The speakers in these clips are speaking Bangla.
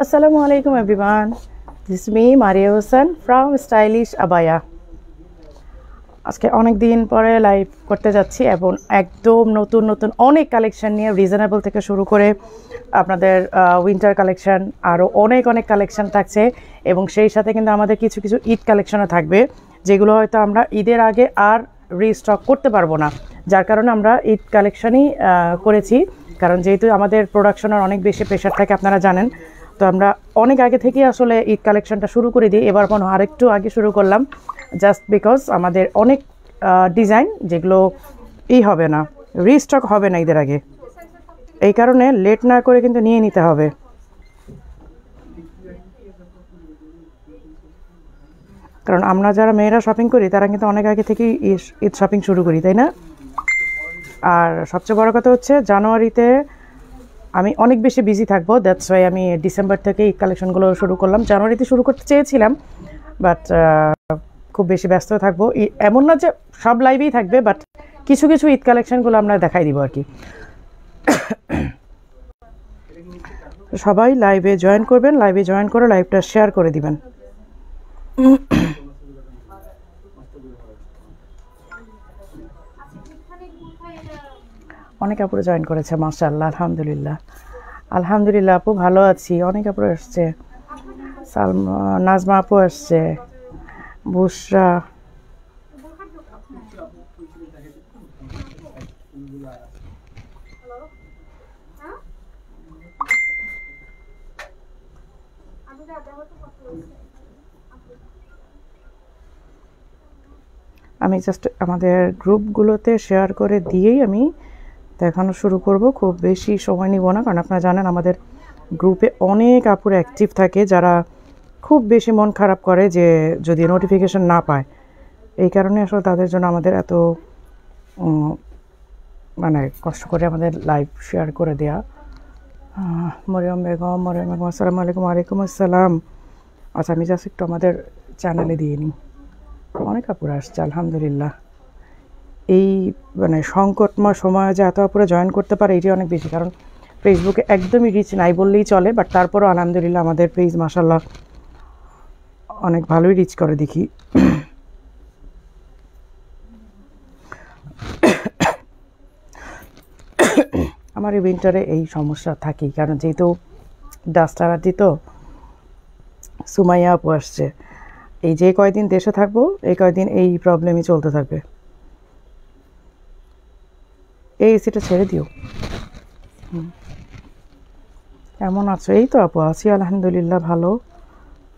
Assalamu alaikum everyone. This is me Maria Hossain from Stylish Abaya. আজকে অনেক দিন পরে লাইভ করতে যাচ্ছি এবং একদম নতুন নতুন অনেক কালেকশন নিয়ে রিজনেবল থেকে শুরু করে আপনাদের উইন্টার কালেকশন আরও অনেক অনেক কালেকশন থাকছে এবং সেই সাথে কিন্তু আমাদের কিছু কিছু ঈদ কালেকশনও থাকবে যেগুলো হয়তো আমরা ঈদের আগে আর রিস্টক করতে পারবো না, যার কারণে আমরা ঈদ কালেকশনই করেছি। কারণ যেহেতু আমাদের প্রোডাকশনের অনেক বেশি প্রেশার থাকে আপনারা জানেন, তো আমরা অনেক আগে থেকেই আসলে ঈদ কালেকশনটা শুরু করে দিই। এবার মনে হয় আরেকটু আগে শুরু করলাম, জাস্ট বিকজ আমাদের অনেক ডিজাইন যেগুলো হবে না, রিস্টক হবে না ঈদের আগে, এই কারণে লেট না করে কিন্তু নিয়ে নিতে হবে। কারণ আমরা যারা মেয়েরা শপিং করি তারা কিন্তু অনেক আগে থেকেই ঈদ শপিং শুরু করি, তাই না? আর সবচেয়ে বড় কথা হচ্ছে জানুয়ারিতে আমি অনেক বেশি বিজি থাকবো, দ্যাটস ওয়াই আমি ডিসেম্বর থেকে ঈদ কালেকশনগুলো শুরু করলাম। জানুয়ারিতে শুরু করতে চেয়েছিলাম, বাট খুব বেশি ব্যস্ত থাকবো। এমন না যে সব লাইভেই থাকবে, বাট কিছু কিছু ঈদ কালেকশনগুলো আমরা দেখাই দিব আর কি। সবাই লাইভে জয়েন করবেন, লাইভে জয়েন করে লাইভটা শেয়ার করে দিবেন। অনেক আপুরে জয়েন করেছে, মাশাআল্লাহ, আলহামদুলিল্লাহ। আলহামদুলিল্লাহ আপু, ভালো আছি। অনেক আপুরে আসছে, সালমা, নাজমা আপু আসছে, বুশরা, আমি জাস্ট আমাদের গ্রুপগুলোতে শেয়ার করে দিয়েই আমি দেখানো শুরু করব। খুব বেশি সময় নিব না, কারণ আপনারা জানেন আমাদের গ্রুপে অনেক আপুরা অ্যাক্টিভ থাকে যারা খুব বেশি মন খারাপ করে যে যদি নোটিফিকেশন না পায়। এই কারণে আসলে তাদের জন্য আমাদের এত মানে কষ্ট করে আমাদের লাইভ শেয়ার করে দেয়া। মরিয়ম বেগম, আসসালামু আলাইকুম। ওয়ালাইকুম আসসালাম। আচ্ছা, আমি জাস্ট একটু আমাদের চ্যানেলে দিয়ে নিই। অনেক আপুরা আসছে, আলহামদুলিল্লাহ। এই মানে সংকটময় সময়ে যে এত আপুরা জয়েন করতে পারে এটি অনেক বেশি, কারণ ফেসবুকে একদমই রিচ নাই বললেই চলে, বাট তারপরও আলহামদুলিল্লাহ আমাদের পেজ মাশাআল্লাহ অনেক ভালোই রিচ করে দেখি। আমার এই উইন্টারে এই সমস্যা থাকেই, কারণ যেহেতু ডাস্ট অ্যালার্জি, তো সুমাইয়া আপু আসছে। এই যে কয়দিন দেশে থাকবো এই কয়দিন এই প্রবলেমই চলতে থাকবে। এই এসিটা ছেড়ে দিও। কেমন আছো? এই তো আপু আছি আলহামদুলিল্লাহ, ভালো,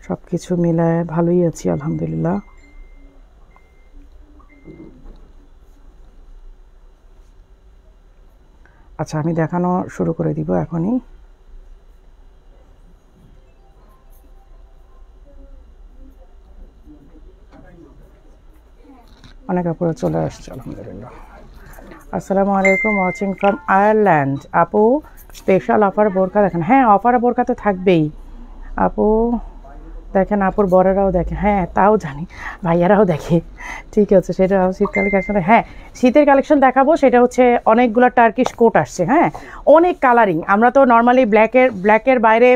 সব কিছু মিলায় ভালোই আছি আলহামদুলিল্লাহ। আচ্ছা, আমি দেখানো শুরু করে দিব এখনই। অনেক আপুরা চলে আসছে আলহামদুলিল্লাহ। আসসালামু আলাইকুম, ওয়াচিং ফ্রম আয়ারল্যান্ড। আপু স্পেশাল অফার বোরকা দেখেন। হ্যাঁ, অফার বোরকা তো থাকবেই আপু, দেখেন আপুর বরেরাও দেখে। হ্যাঁ, তাও জানি, ভাইয়ারাও দেখে। ঠিক আছে, সেটা শীতকালের কালেকশন। হ্যাঁ, শীতের কালেকশন দেখাবো। সেটা হচ্ছে অনেকগুলো টার্কিশ কোট আসছে। হ্যাঁ, অনেক কালারিং। আমরা তো নর্মালি ব্ল্যাকের বাইরে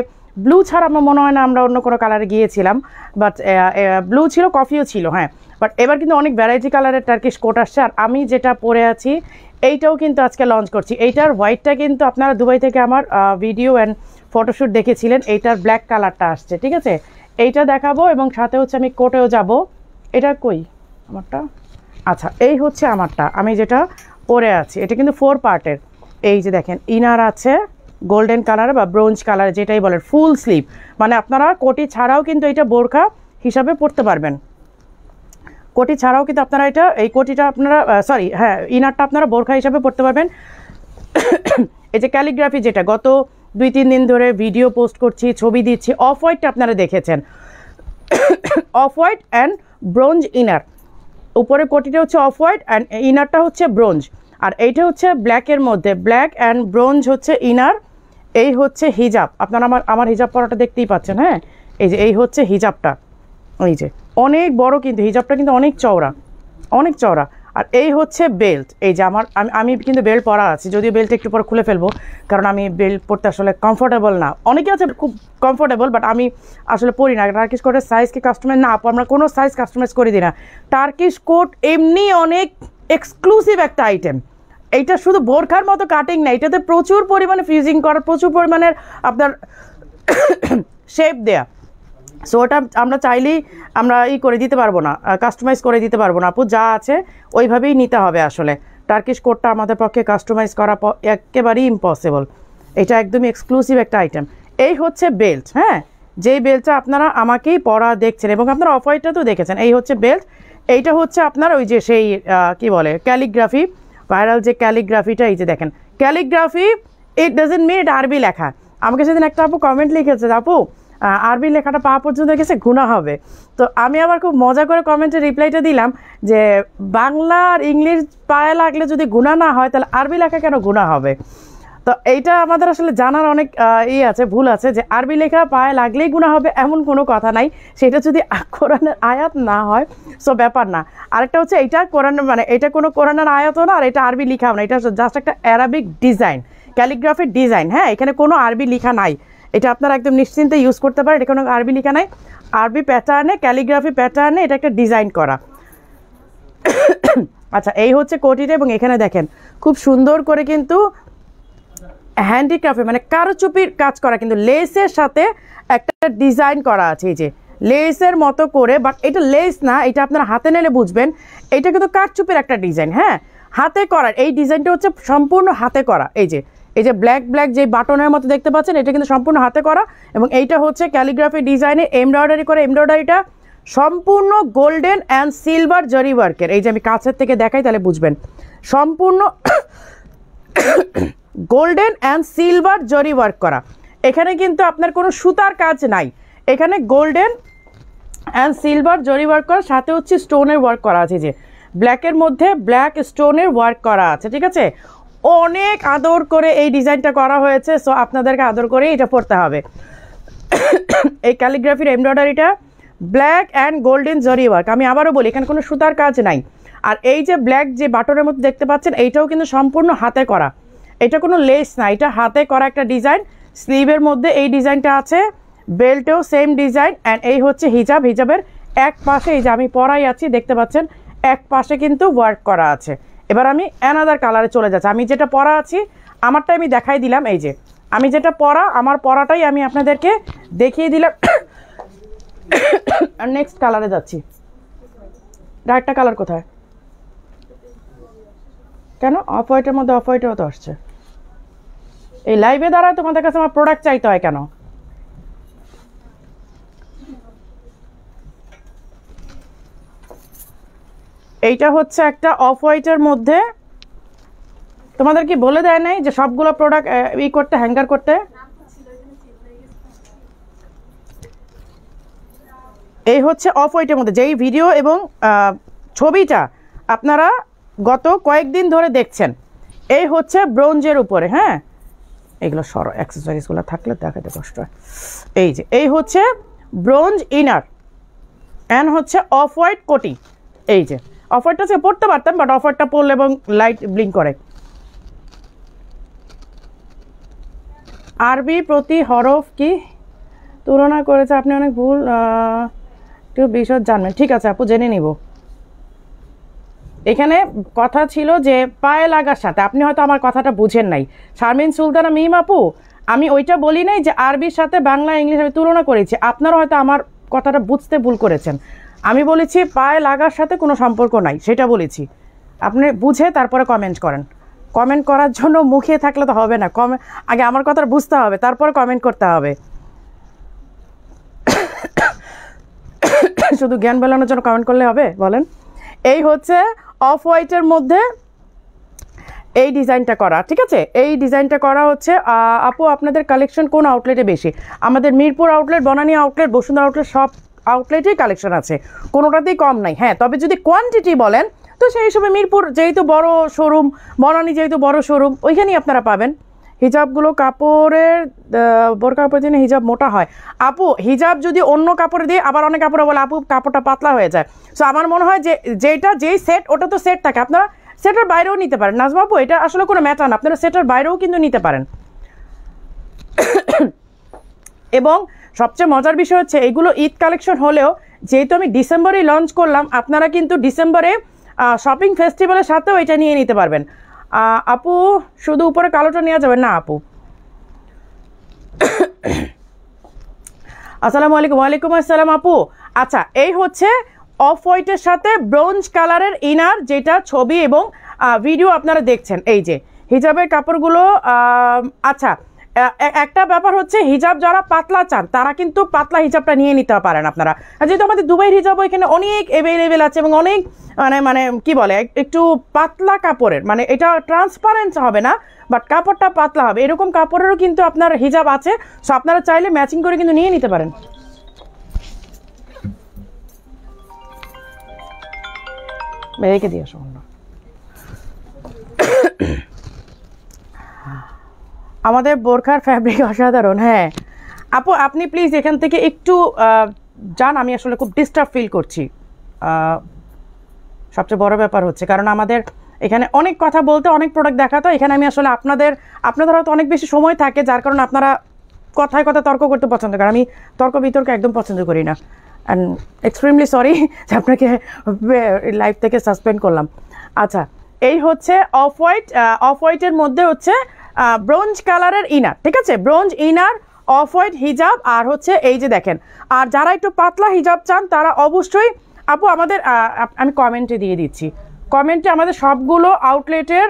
ব্লু ছাড়া আমার মনে হয় না আমরা অন্য কোনো কালারে গিয়েছিলাম, বাট ব্লু ছিল, কফিও ছিল। হ্যাঁ, বাট এবার কিন্তু অনেক ভ্যারাইটি কালারের টার্কিশ কোট আসছে। আর আমি যেটা পরে আছি এইটাও কিন্তু আজকে লঞ্চ করছি। এইটার হোয়াইটটা কিন্তু আপনারা দুবাই থেকে আমার ভিডিও অ্যান্ড ফটোশ্যুট দেখেছিলেন। এইটার ব্ল্যাক কালারটা আসছে, ঠিক আছে? এইটা দেখাবো এবং সাথে হচ্ছে আমি কোটেও যাব। এটা কই আমারটা? আচ্ছা, এই হচ্ছে আমারটা, আমি যেটা পরে আছি। এটা কিন্তু 4 পার্টের। এই যে দেখেন, ইনার আছে গোল্ডেন কালার বা ব্রোঞ্জ কালার, যেটাই বলেন, ফুল স্লিভ। মানে আপনারা কোটি ছাড়াও কিন্তু এটা বোরখা হিসাবে পরতে পারবেন। কোটি ছাড়াও কিন্তু আপনারা এটা, এই কোটিটা আপনারা সরি, হ্যাঁ, ইনারটা আপনারা বোরখা হিসাবে পরতে পারবেন। এই যে ক্যালিগ্রাফি, যেটা গত 2-3 দিন ধরে ভিডিও পোস্ট করছি, ছবি দিচ্ছি, অফ হোয়াইটটা আপনারা দেখেছেন, off white and bronze inner. উপরে কোটিটা হচ্ছে অফ হোয়াইট অ্যান্ড ইনারটা হচ্ছে ব্রোঞ্জ। আর এইটা হচ্ছে ব্ল্যাকের মধ্যে, ব্ল্যাক অ্যান্ড ব্রোঞ্জ হচ্ছে ইনার। এই হচ্ছে হিজাব। আপনারা আমার হিজাব পরাটা দেখতেই পাচ্ছেন। হ্যাঁ, এই যে এই হচ্ছে হিজাবটা, এই যে অনেক বড়, কিন্তু হিজাবটা কিন্তু অনেক চওড়া, অনেক চওড়া। আর এই হচ্ছে বেল্ট। এই যে আমি কিন্তু বেল্ট পরা আছে, যদিও বেল্ট একটু পরে খুলে ফেলবো, কারণ আমি বেল্ট পরতে আসলে কমফোর্টেবল না। অনেকে আছে খুব কমফোর্টেবল, বাট আমি আসলে পরি না। টার্কিশ কোটের সাইজকে কাস্টমাইজ না, আমরা কোনো সাইজ কাস্টমাইজ করে দিই না। টার্কিশ কোট এমনি অনেক এক্সক্লুসিভ একটা আইটেম। এইটা শুধু বোরখার মতো কাটিং না, এটাতে প্রচুর পরিমাণে ফিউজিং করা, প্রচুর পরিমাণের আপনার শেপ দেয়া। সো ওটা আমরা চাইলেই আমরা করে দিতে পারবো না, কাস্টমাইজ করে দিতে পারবো না আপু, যা আছে ওইভাবেই নিতে হবে। আসলে টার্কিশ কোটটা আমাদের পক্ষে কাস্টমাইজ করা একেবারেই ইম্পসিবল। এটা একদমই এক্সক্লুসিভ একটা আইটেম। এই হচ্ছে বেল্ট, হ্যাঁ, যেই বেল্টটা আপনারা আমাকেই পরা দেখছেন এবং আপনারা অফ হোয়াইটটা তো দেখেছেন। এই হচ্ছে বেল্ট। এইটা হচ্ছে আপনার ওই যে সেই কি বলে ক্যালিগ্রাফি, ভাইরাল যে ক্যালিগ্রাফিটা, এই যে দেখেন ক্যালিগ্রাফি, ইট ডাজন্ট মিন এটা আরবি লেখা। আমাকে সেদিন একটা আপু কমেন্ট লিখেছে, আপু আরবি লেখাটা পাওয়া পর্যন্ত গেছে গুনাহ হবে। তো আমি আবার খুব মজা করে কমেন্টের রিপ্লাইটা দিলাম যে বাংলা আর ইংলিশ পায়ে লাগলে যদি গুনাহ না হয়, তাহলে আরবি লেখা কেন গুনাহ হবে? তো এইটা আমাদের আসলে জানার অনেক আছে, ভুল আছে, যে আরবি লেখা পায়ে লাগলেই গুনাহ হবে এমন কোনো কথা নাই। সেটা যদি কোরআনের আয়াত না হয়, সো ব্যাপার না। আরেকটা হচ্ছে এইটা কোরআনের, মানে এটা কোনো কোরআনের আয়াতও না, আর এটা আরবি লেখাও না, এটা জাস্ট একটা অ্যারাবিক ডিজাইন, ক্যালিগ্রাফির ডিজাইন। হ্যাঁ, এখানে কোনো আরবি লেখা নাই, এটা আপনারা একদম নিশ্চিন্তে ইউজ করতে পারেন। এটা কোনো আরবি লেখা নাই, আরবি প্যাটার্নে, ক্যালিগ্রাফি প্যাটার্নে এটা একটা ডিজাইন করা। আচ্ছা, এই হচ্ছে কোটিটা, এবং এখানে দেখেন খুব সুন্দর করে কিন্তু হ্যান্ডিক্রাফটে মানে কারুচুপির কাজ করা, কিন্তু লেসের সাথে একটা ডিজাইন করা আছে, এই যে লেসের মতো করে। বাট এটা লেস না, এটা আপনারা হাতে নিলে বুঝবেন, এটা কিন্তু কারচুপির একটা ডিজাইন। হ্যাঁ, হাতে করা এই ডিজাইনটা হচ্ছে সম্পূর্ণ হাতে করা। এই যে ব্ল্যাক যে বাটনের মতো দেখতে পাচ্ছেন, এটা কিন্তু সম্পূর্ণ হাতে করা। এবং এইটা হচ্ছে ক্যালিগ্রাফি ডিজাইনে এমব্রয়ডারি করে, এমব্রয়ডারিটা সম্পূর্ণ গোল্ডেন অ্যান্ড সিলভার জরি ওয়ার্কের। এই যে আমি কাছের থেকে দেখাই তাহলে বুঝবেন, সম্পূর্ণ গোল্ডেন অ্যান্ড সিলভার জরি ওয়ার্ক করা। এখানে কিন্তু আপনার কোনো সুতার কাজ নাই, এখানে গোল্ডেন অ্যান্ড সিলভার জরি ওয়ার্ক করা, সাথে হচ্ছে স্টোনের ওয়ার্ক করা আছে, যে ব্ল্যাকের মধ্যে ব্ল্যাক স্টোনের ওয়ার্ক করা আছে। ঠিক আছে, অনেক আদর করে এই ডিজাইনটা করা হয়েছে। সো আপনাদেরকে আদর করে এটা পড়তে হবে। এই ক্যালিগ্রাফির এমব্রয়ডারিটা ব্ল্যাক অ্যান্ড গোল্ডেন জরি ওয়ার্ক। আমি আবারও বলি, এখানে কোনো সুতার কাজ নাই। আর এই যে ব্ল্যাক যে বাটনের মধ্যে দেখতে পাচ্ছেন, এইটাও কিন্তু সম্পূর্ণ হাতে করা, এটা কোনো লেস না, এটা হাতে করা একটা ডিজাইন। স্লিভের মধ্যে এই ডিজাইনটা আছে, বেল্টেও সেম ডিজাইন। অ্যান্ড এই হচ্ছে হিজাব, হিজাবের এক পাশে এই যে আমি পরাই আছি দেখতে পাচ্ছেন, এক পাশে কিন্তু ওয়ার্ক করা আছে। এবার আমি অ্যানাদার কালারে চলে যাচ্ছি। আমি যেটা পরা আছি আমারটাই আমি দেখাই দিলাম, এই যে আমি যেটা পরা, আমার পরাটাই আমি আপনাদেরকে দেখিয়ে দিলাম। আর নেক্সট কালারে যাচ্ছি। আরেকটা কালার কোথায়? কেন অফ হোয়াইটের মধ্যে অফ হোয়াইটেও তো আসছে। এই লাইভে দ্বারা তোমাদের কাছে আমার প্রোডাক্ট চাইতে হয় কেন? এইটা হচ্ছে একটা অফ হোয়াইটের মধ্যে, তোমাদের কি বলে দেয় নাই যে সবগুলো প্রোডাক্ট করতে, হ্যাঙ্গার করতে? এই হচ্ছে অফ হোয়াইটের মধ্যে, যেই ভিডিও এবং ছবিটা আপনারা গত কয়েকদিন ধরে দেখছেন। এই হচ্ছে ব্রোঞ্জের উপরে। হ্যাঁ, এগুলো সরো, অ্যাক্সেসরিজগুলো থাকলে দেখাতে কষ্ট হয়। এই যে এই হচ্ছে ব্রোঞ্জ ইনার অ্যান্ড হচ্ছে অফ হোয়াইট কোটি। এই যে অফ হোয়াইটটা সে পড়তে পারতাম, বাট অফ হোয়াইটটা পরলে এবং লাইট ব্লিঙ্ক করে। আরবি প্রতি হরফ কি তুলনা করেছে, আপনি অনেক ভুল, একটু বিশদ জানবেন। ঠিক আছে আপু, জেনে নিব। এখানে কথা ছিল যে পায়ে লাগার সাথে, আপনি হয়তো আমার কথাটা বুঝেন নাই। শারমিন সুলতানা মিম আপু, আমি ওইটা বলি নাই যে আরবির সাথে বাংলা ইংলিশ আমি তুলনা করেছি। আপনারা হয়তো আমার কথাটা বুঝতে ভুল করেছেন। আমি বলেছি পায়ে লাগার সাথে কোনো সম্পর্ক নাই, সেটা বলেছি। আপনি বুঝে তারপরে কমেন্ট করেন। কমেন্ট করার জন্য মুখিয়ে থাকলে তো হবে না, আগে আমার কথাটা বুঝতে হবে, তারপরে কমেন্ট করতে হবে। শুধু জ্ঞান বেলানোর জন্য কমেন্ট করলে হবে বলেন? এই হচ্ছে অফ হোয়াইটের মধ্যে এই ডিজাইনটা করা। ঠিক আছে, এই ডিজাইনটা করা হচ্ছে। আপু আপনাদের কালেকশন কোন আউটলেটে বেশি? আমাদের Mirpur outlet, Banani outlet, Bashundhara outlet, সব আউটলেটেই কালেকশন আছে, কোনোটাতেই কম নাই। হ্যাঁ, তবে যদি কোয়ান্টিটি বলেন তো সেই হিসেবে মিরপুর যেহেতু বড় শোরুম, বনানী যেহেতু বড় শোরুম, ওইখানেই আপনারা পাবেন। হিজাবগুলো কাপড়ের বোরকা কাপড়ের জন্য হিজাব মোটা হয়। আপু হিজাব যদি অন্য কাপড়ে দিয়ে, আবার অনেক কাপড়ে বলে আপু কাপড়টা পাতলা হয়ে যায়। সো আমার মনে হয় যে যেই সেট ওটা তো সেট থাকে, আপনারা সেটার বাইরেও নিতে পারেন। নাজমা আপু এটা আসলে কোনো ম্যাটার না, আপনারা সেটার বাইরেও কিন্তু নিতে পারেন। এবং সবচেয়ে মজার বিষয় হচ্ছে এইগুলো ঈদ কালেকশন হলেও যেহেতু আমি ডিসেম্বরেই লঞ্চ করলাম, আপনারা কিন্তু ডিসেম্বরে শপিং ফেস্টিভ্যালের সাথেও এটা নিয়ে নিতে পারবেন। আপু শুধু উপরে কালোটা নেওয়া যাবে না আপু? আসসালামু আলাইকুম। ওয়ালাইকুম আসসালাম আপু। আচ্ছা এই হচ্ছে অফ হোয়াইটের সাথে ব্রোঞ্জ কালারের ইনার, যেটা ছবি এবং ভিডিও আপনারা দেখছেন। এই যে হিজাবের কাপড়গুলো, আচ্ছা একটা ব্যাপার হচ্ছে হিজাব যারা পাতলা চান তারা কিন্তু পাতলা হিজাবটা নিয়ে নিতে পারেন আপনারা, যেহেতু আমাদের দুবাইয়ের হিজাব এখানে অনেক অ্যাভেলেবেল আছে এবং অনেক মানে কি বলে একটু পাতলা কাপড়ের, মানে এটা ট্রান্সপারেন্ট হবে না বাট কাপড়টা পাতলা হবে, এরকম কাপড়েরও কিন্তু আপনার হিজাব আছে। সো আপনারা চাইলে ম্যাচিং করে কিন্তু নিয়ে নিতে পারেন। রেখে দিয়ে আসো। আমাদের বোরখার ফ্যাব্রিক অসাধারণ। হ্যাঁ আপু আপনি প্লিজ এখান থেকে একটু যান, আমি আসলে খুব ডিস্টার্ব ফিল করছি। সবচেয়ে বড় ব্যাপার হচ্ছে কারণ আমাদের এখানে অনেক কথা বলতে, অনেক প্রোডাক্ট দেখাতো, এখানে আমি আসলে আপনাদের হয়তো অনেক বেশি সময় থাকে যার কারণে আপনারা কথায় কথা তর্ক করতে পছন্দ করেন। আমি তর্ক বিতর্ক একদম পছন্দ করি না। অ্যান্ড এক্সট্রিমলি সরি যে আপনাকে লাইভ থেকে সাসপেন্ড করলাম। আচ্ছা এই হচ্ছে অফ হোয়াইটের মধ্যে হচ্ছে ব্রোঞ্জ কালারের ইনার, ঠিক আছে, ব্রোঞ্জ ইনার, অফ হোয়াইট হিজাব, আর হচ্ছে এই যে দেখেন। আর যারা একটু পাতলা হিজাব চান তারা অবশ্যই আপু আমাদের আমি কমেন্টে দিয়ে দিচ্ছি, কমেন্টে আমাদের সবগুলো আউটলেটের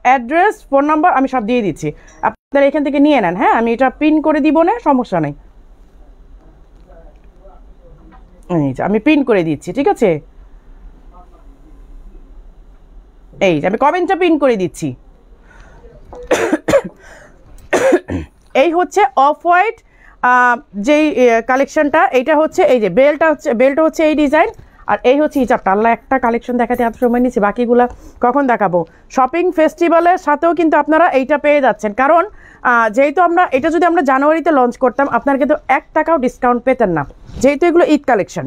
অ্যাড্রেস, ফোন নাম্বার আমি সব দিয়ে দিচ্ছি, আপনারা এখান থেকে নিয়ে নেন। হ্যাঁ আমি এটা পিন করে দিব না, সমস্যা নেই, আমি পিন করে দিচ্ছি, ঠিক আছে। এই যে আমি কমেন্টটা পিন করে দিচ্ছি। এই হচ্ছে অফ হোয়াইট যেই কালেকশনটা, এইটা হচ্ছে এই যে বেল্টটা হচ্ছে এই ডিজাইন, আর এই হচ্ছে হিজাবটা। আল্লাহ একটা কালেকশন দেখাতে এত সময় নিচ্ছি, বাকিগুলো কখন দেখাবো। শপিং ফেস্টিভ্যালের সাথেও কিন্তু আপনারা এইটা পেয়ে যাচ্ছেন, কারণ যেহেতু এটা যদি আমরা জানুয়ারিতে লঞ্চ করতাম আপনারা কিন্তু 1 টাকাও ডিসকাউন্ট পেতেন না, যেহেতু এগুলো ঈদ কালেকশন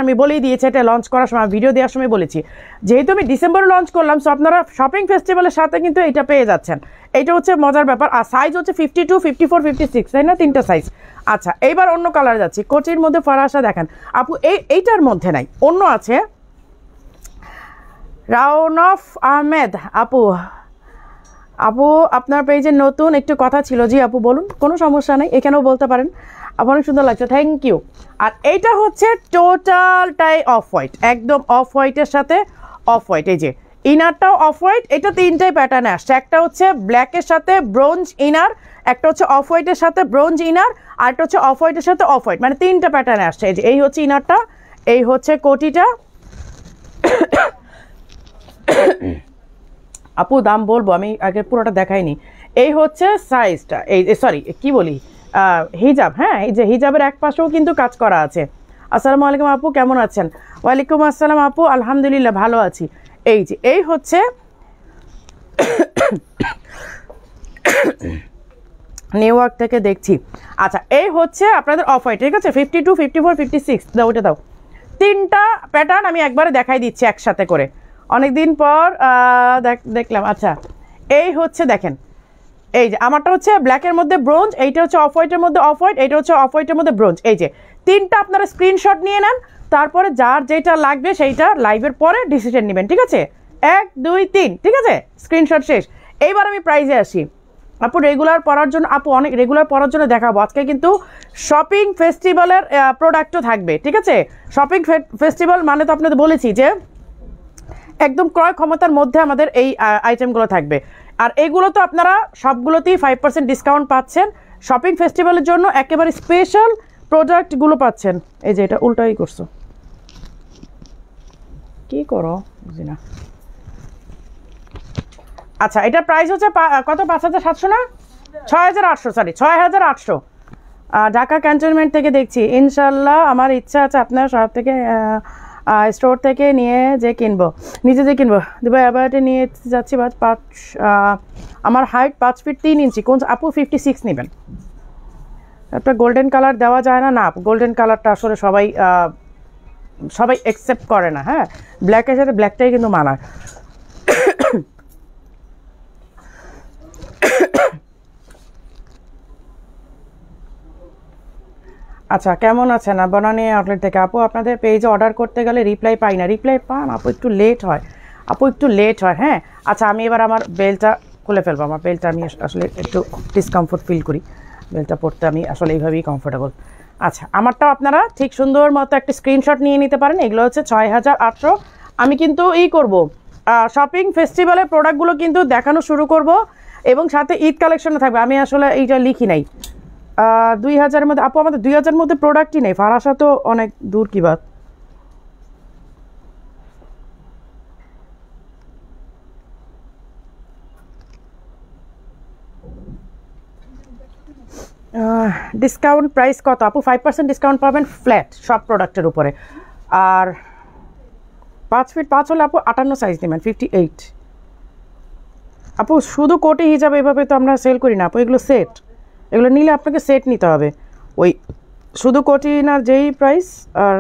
আমি বলেই দিয়েছি, এটা লঞ্চ করার সময় ভিডিও দেওয়ার সময় বলেছি, যেহেতু আমি ডিসেম্বরে লঞ্চ করলাম, সো আপনারা শপিং ফেস্টিভ্যালের সাথে কিন্তু এটা পেয়ে যাচ্ছেন। এইটা হচ্ছে মজার ব্যাপার। আর সাইজ হচ্ছে 52, 54, 56, তাই না, 3টা সাইজ। আচ্ছা এইবার অন্য কালার যাচ্ছি, কোচির মধ্যে ফরাসা দেখেন আপু, এইটার মধ্যে নাই, অন্য আছে। রাউনফ আহমেদ আপু আপনার পেজে নতুন একটু কথা ছিল। জি আপু বলুন, কোনো সমস্যা নেই, এখানেও বলতে পারেন। অনেক সুন্দর লাগছে, থ্যাংক ইউ। আর এইটা হচ্ছে টোটালটাই অফ হোয়াইট, একদম অফ হোয়াইটের সাথে অফ হোয়াইট। এই যে ইনারটাও অফ হোয়াইট, এটা 3টাই প্যাটার্নে আসছে, একটা হচ্ছে ব্ল্যাকের সাথে ব্রোঞ্জ ইনার, একটা হচ্ছে অফ হোয়াইটের সাথে ব্রোঞ্জ ইনার, আর একটা হচ্ছে অফ হোয়াইটের সাথে অফ হোয়াইট, মানে 3টা প্যাটার্নে আসছে। এই যে এই হচ্ছে ইনারটা, এই হচ্ছে কোটিটা। আপু দাম বলবো, আমি আগে পুরোটা দেখাইনি। এই হচ্ছে সাইজটা, এই সরি কি বলি হিজাব। হ্যাঁ এই যে হিজাবের এক পাশেও কিন্তু কাজ করা আছে। আসসালামু আলাইকুম আপু, কেমন আছেন? ওয়ালাইকুম আসসালাম আপু, আলহামদুলিল্লাহ ভালো আছি। এই যে এই হচ্ছে নিউ ইয়র্ক থেকে দেখছি। আচ্ছা এই হচ্ছে আপনাদের অফ হোয়াইট, ঠিক আছে, 52, 54, 56 দাও, ওটা দাও। 3টা প্যাটার্ন আমি একবারে দেখাই দিচ্ছি একসাথে করে, অনেকদিন পর দেখলাম। আচ্ছা এই হচ্ছে দেখেন, এই যে আমারটা হচ্ছে ব্ল্যাকের মধ্যে ব্রোঞ্জ, এইটা হচ্ছে অফ হোয়াইটের মধ্যে অফ হোয়াইট, এইটা হচ্ছে অফ হোয়াইটের মধ্যে ব্রোঞ্জ। এই যে 3টা আপনারা স্ক্রিনশট নিয়ে নেন, তারপরে যার যেটা লাগবে সেইটা লাইভের পরে ডিসিশন নেবেন, ঠিক আছে। 1, 2, 3, ঠিক আছে, স্ক্রিনশট শেষ। এইবার আমি প্রাইজে আসি। আপু রেগুলার পরার জন্য, আপু অনেক রেগুলার পরার জন্য দেখাবো আজকে, কিন্তু শপিং ফেস্টিভ্যালের প্রোডাক্টও থাকবে, ঠিক আছে। শপিং ফেস্টিভ্যাল মানে তো আপনাদের বলেছি যে একদম ক্রয় ক্ষমতার মধ্যে আমাদের এই আইটেমগুলো থাকবে, আর এইগুলো তো আপনারা সবগুলোতেই 5% ডিসকাউন্ট পাচ্ছেন। শপিং ফেস্টিভ্যালের জন্য একেবারে স্পেশাল প্রোডাক্টগুলো পাচ্ছেন। এই যে এটা উল্টাই করছো, কি করো বুঝি না। আচ্ছা এটার প্রাইস হচ্ছে কত, 5700 না 6800, সরি 6800। ঢাকা ক্যান্টনমেন্ট থেকে দেখছি, ইনশাল্লাহ আমার ইচ্ছা আছে আপনার সব থেকে স্টোর থেকে নিয়ে যে কিনবো, নিজে যে কিনবো। দুবাই অ্যাবায়াতে নিয়ে যাচ্ছি, আমার হাইট 5 ফিট 3 ইঞ্চি। কোন আপু 56 নেবেন? একটা গোল্ডেন কালার দেওয়া যায় না? না, গোল্ডেন কালারটা আসলে সবাই অ্যাকসেপ্ট করে না। হ্যাঁ, ব্ল্যাকের সাথে ব্ল্যাকটাই কিন্তু মানায়। আচ্ছা, কেমন আছেন? বনানী আউটলেট থেকে। আপু আপনাদের পেজে অর্ডার করতে গেলে রিপ্লাই পাই না। রিপ্লাই পান আপু, একটু লেট হয় আপু, একটু লেট হয়। হ্যাঁ, আচ্ছা, আমি এবার আমার বেলটা খুলে ফেলবো। আমার বেলটা আমি আসলে একটু ডিসকমফোর্ট ফিল করি, বেলটা পরতে আমি আসলে এইভাবেই কমফোর্টেবল। আচ্ছা, আমারটাও আপনারা ঠিক সুন্দর মতো একটা স্ক্রিনশট নিয়ে নিতে পারেন। এগুলো হচ্ছে 6800। আমি কিন্তু করব শপিং ফেস্টিভ্যালের প্রোডাক্টগুলো কিন্তু দেখানো শুরু করব, এবং সাথে ঈদ কালেকশনও থাকবে। আমি আসলে এইটা লিখি নাই 2000-এর মধ্যে। আপু আমাদের 2000-এর মধ্যে প্রোডাক্টই নেই, ফারাসা তো অনেক দূর কি বাত। ডিসকাউন্ট প্রাইস কত আপু? 5% ডিসকাউন্ট পাবেন ফ্ল্যাট সব প্রোডাক্টের উপরে। আর 5 ফিট 5 হলে আপু 58 সাইজ নেবেন, 58। আপু শুধু কোটি হিসাবে এভাবে তো আমরা সেল করি না আপু, এগুলো সেট। এগুলো নিলে আপনাকে সেট নিতে হবে। ওই শুধু কোটি না যেই প্রাইস। আর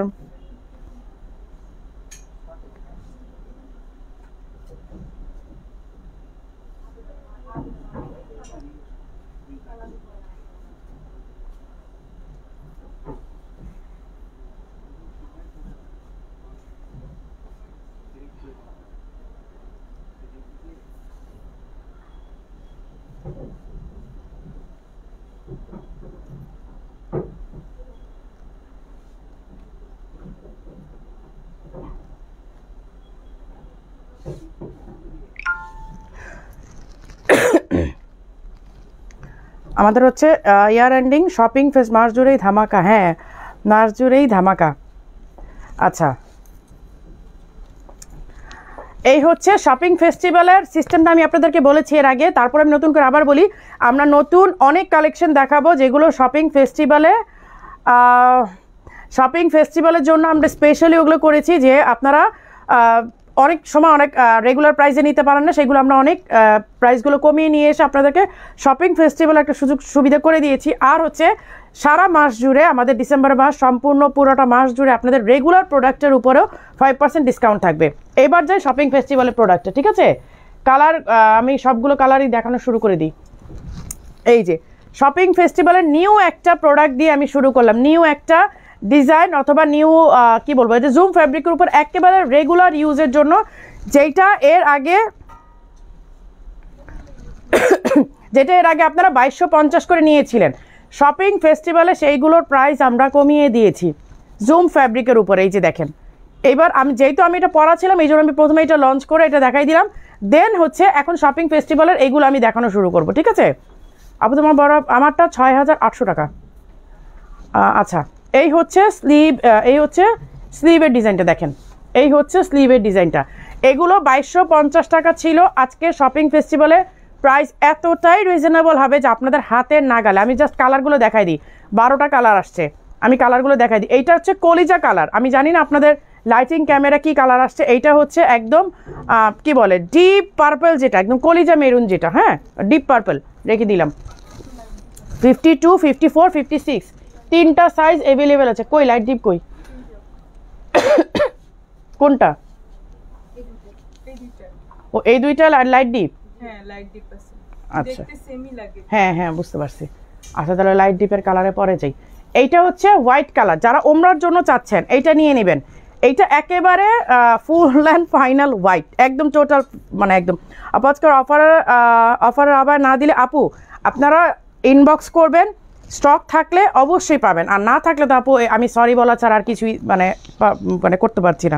আমাদের হচ্ছে ইয়ার এন্ডিং শপিং ফেস, মাস জুড়েই ধামাকা। হ্যাঁ, মাস জুড়েই ধামাকা। আচ্ছা, এই হচ্ছে শপিং ফেস্টিভ্যালের সিস্টেমটা আমি আপনাদেরকে বলেছি এর আগে, তারপর আমি নতুন করে আবার বলি। আমরা নতুন অনেক কালেকশন দেখাবো যেগুলো শপিং ফেস্টিভ্যালের জন্য আমরা স্পেশালি ওগুলো করেছি, যে আপনারা অনেক সময় অনেক রেগুলার প্রাইসে নিতে পারেন না, সেগুলো আমরা অনেক প্রাইসগুলো কমিয়ে নিয়ে এসে আপনাদেরকে শপিং ফেস্টিভ্যাল একটা সুযোগ সুবিধা করে দিয়েছি। আর হচ্ছে সারা মাস জুড়ে, আমাদের ডিসেম্বর মাস সম্পূর্ণ পুরোটা মাস জুড়ে আপনাদের রেগুলার প্রোডাক্টের উপরেও 5% ডিসকাউন্ট থাকবে। এবার যাই শপিং ফেস্টিভ্যালের প্রোডাক্টে, ঠিক আছে? কালার আমি সবগুলো কালারই দেখানো শুরু করে দিই। এই যে শপিং ফেস্টিভ্যালের নিউ একটা প্রোডাক্ট দিয়ে আমি শুরু করলাম, নিউ একটা ডিজাইন অথবা নিউ কি বলবো, এটা জুম ফ্যাব্রিকের উপর একেবারে রেগুলার ইউজের জন্য, যেটা এর আগে আপনারা 2250 করে নিয়েছিলেন শপিং ফেস্টিভ্যালে, সেইগুলোর প্রাইস আমরা কমিয়ে দিয়েছি জুম ফ্যাব্রিকের উপর। এই যে দেখেন, এবার যেহেতু আমি এটা পরা ছিলাম, এই জন্য আমি প্রথমে এটা লঞ্চ করে এটা দেখাই দিলাম। দেন হচ্ছে এখন শপিং ফেস্টিভ্যালের এইগুলো আমি দেখানো শুরু করব, ঠিক আছে? আপু তোমার বড়, আমারটা 6800 টাকা। আচ্ছা, এই হচ্ছে স্লিভের ডিজাইনটা দেখেন, এই হচ্ছে স্লিভের ডিজাইনটা। এগুলো 2250 টাকা ছিল। আজকে শপিং ফেস্টিভ্যালে প্রাইস এতটাই রিজনেবল হবে যে আপনাদের হাতের নাগালে। আমি জাস্ট কালারগুলো দেখাই দিই, 12টা কালার আসছে, আমি কালারগুলো দেখাই দিই। এইটা হচ্ছে কলিজা কালার, আমি জানি না আপনাদের লাইটিং ক্যামেরা কি কালার আসছে। এইটা হচ্ছে একদম কি বলে ডিপ পার্পল, যেটা একদম কলিজা মেরুন যেটা, হ্যাঁ ডিপ পার্পল রেখে দিলাম। 52, 54, 56 তিনটা সাইজ অ্যাভেলেবেল আছে। কই লাইট ডিপ কই? কোনটা? ও এই দুইটা লাইট ডিপ। হ্যাঁ লাইট ডিপ আছে। আচ্ছা দেখতে সেমই লাগে। হ্যাঁ হ্যাঁ বুঝতে পারছি। আচ্ছা তাহলে লাইট ডিপের কালারে পরে যাই। এইটা হচ্ছে হোয়াইট কালার, যারা ওমরার জন্য চাচ্ছেন এইটা নিয়ে নেবেন। এইটা একেবারে ফুল অ্যান্ড ফাইনাল হোয়াইট, একদম টোটাল, মানে একদম। আপু আজকের অফারের আবার না দিলে আপু আপনারা ইনবক্স করবেন, স্টক থাকলে অবশ্যই পাবেন, আর না থাকলে তো আপু আমি সরি বলা ছাড়া আর কিছুই মানে করতে পারছি না।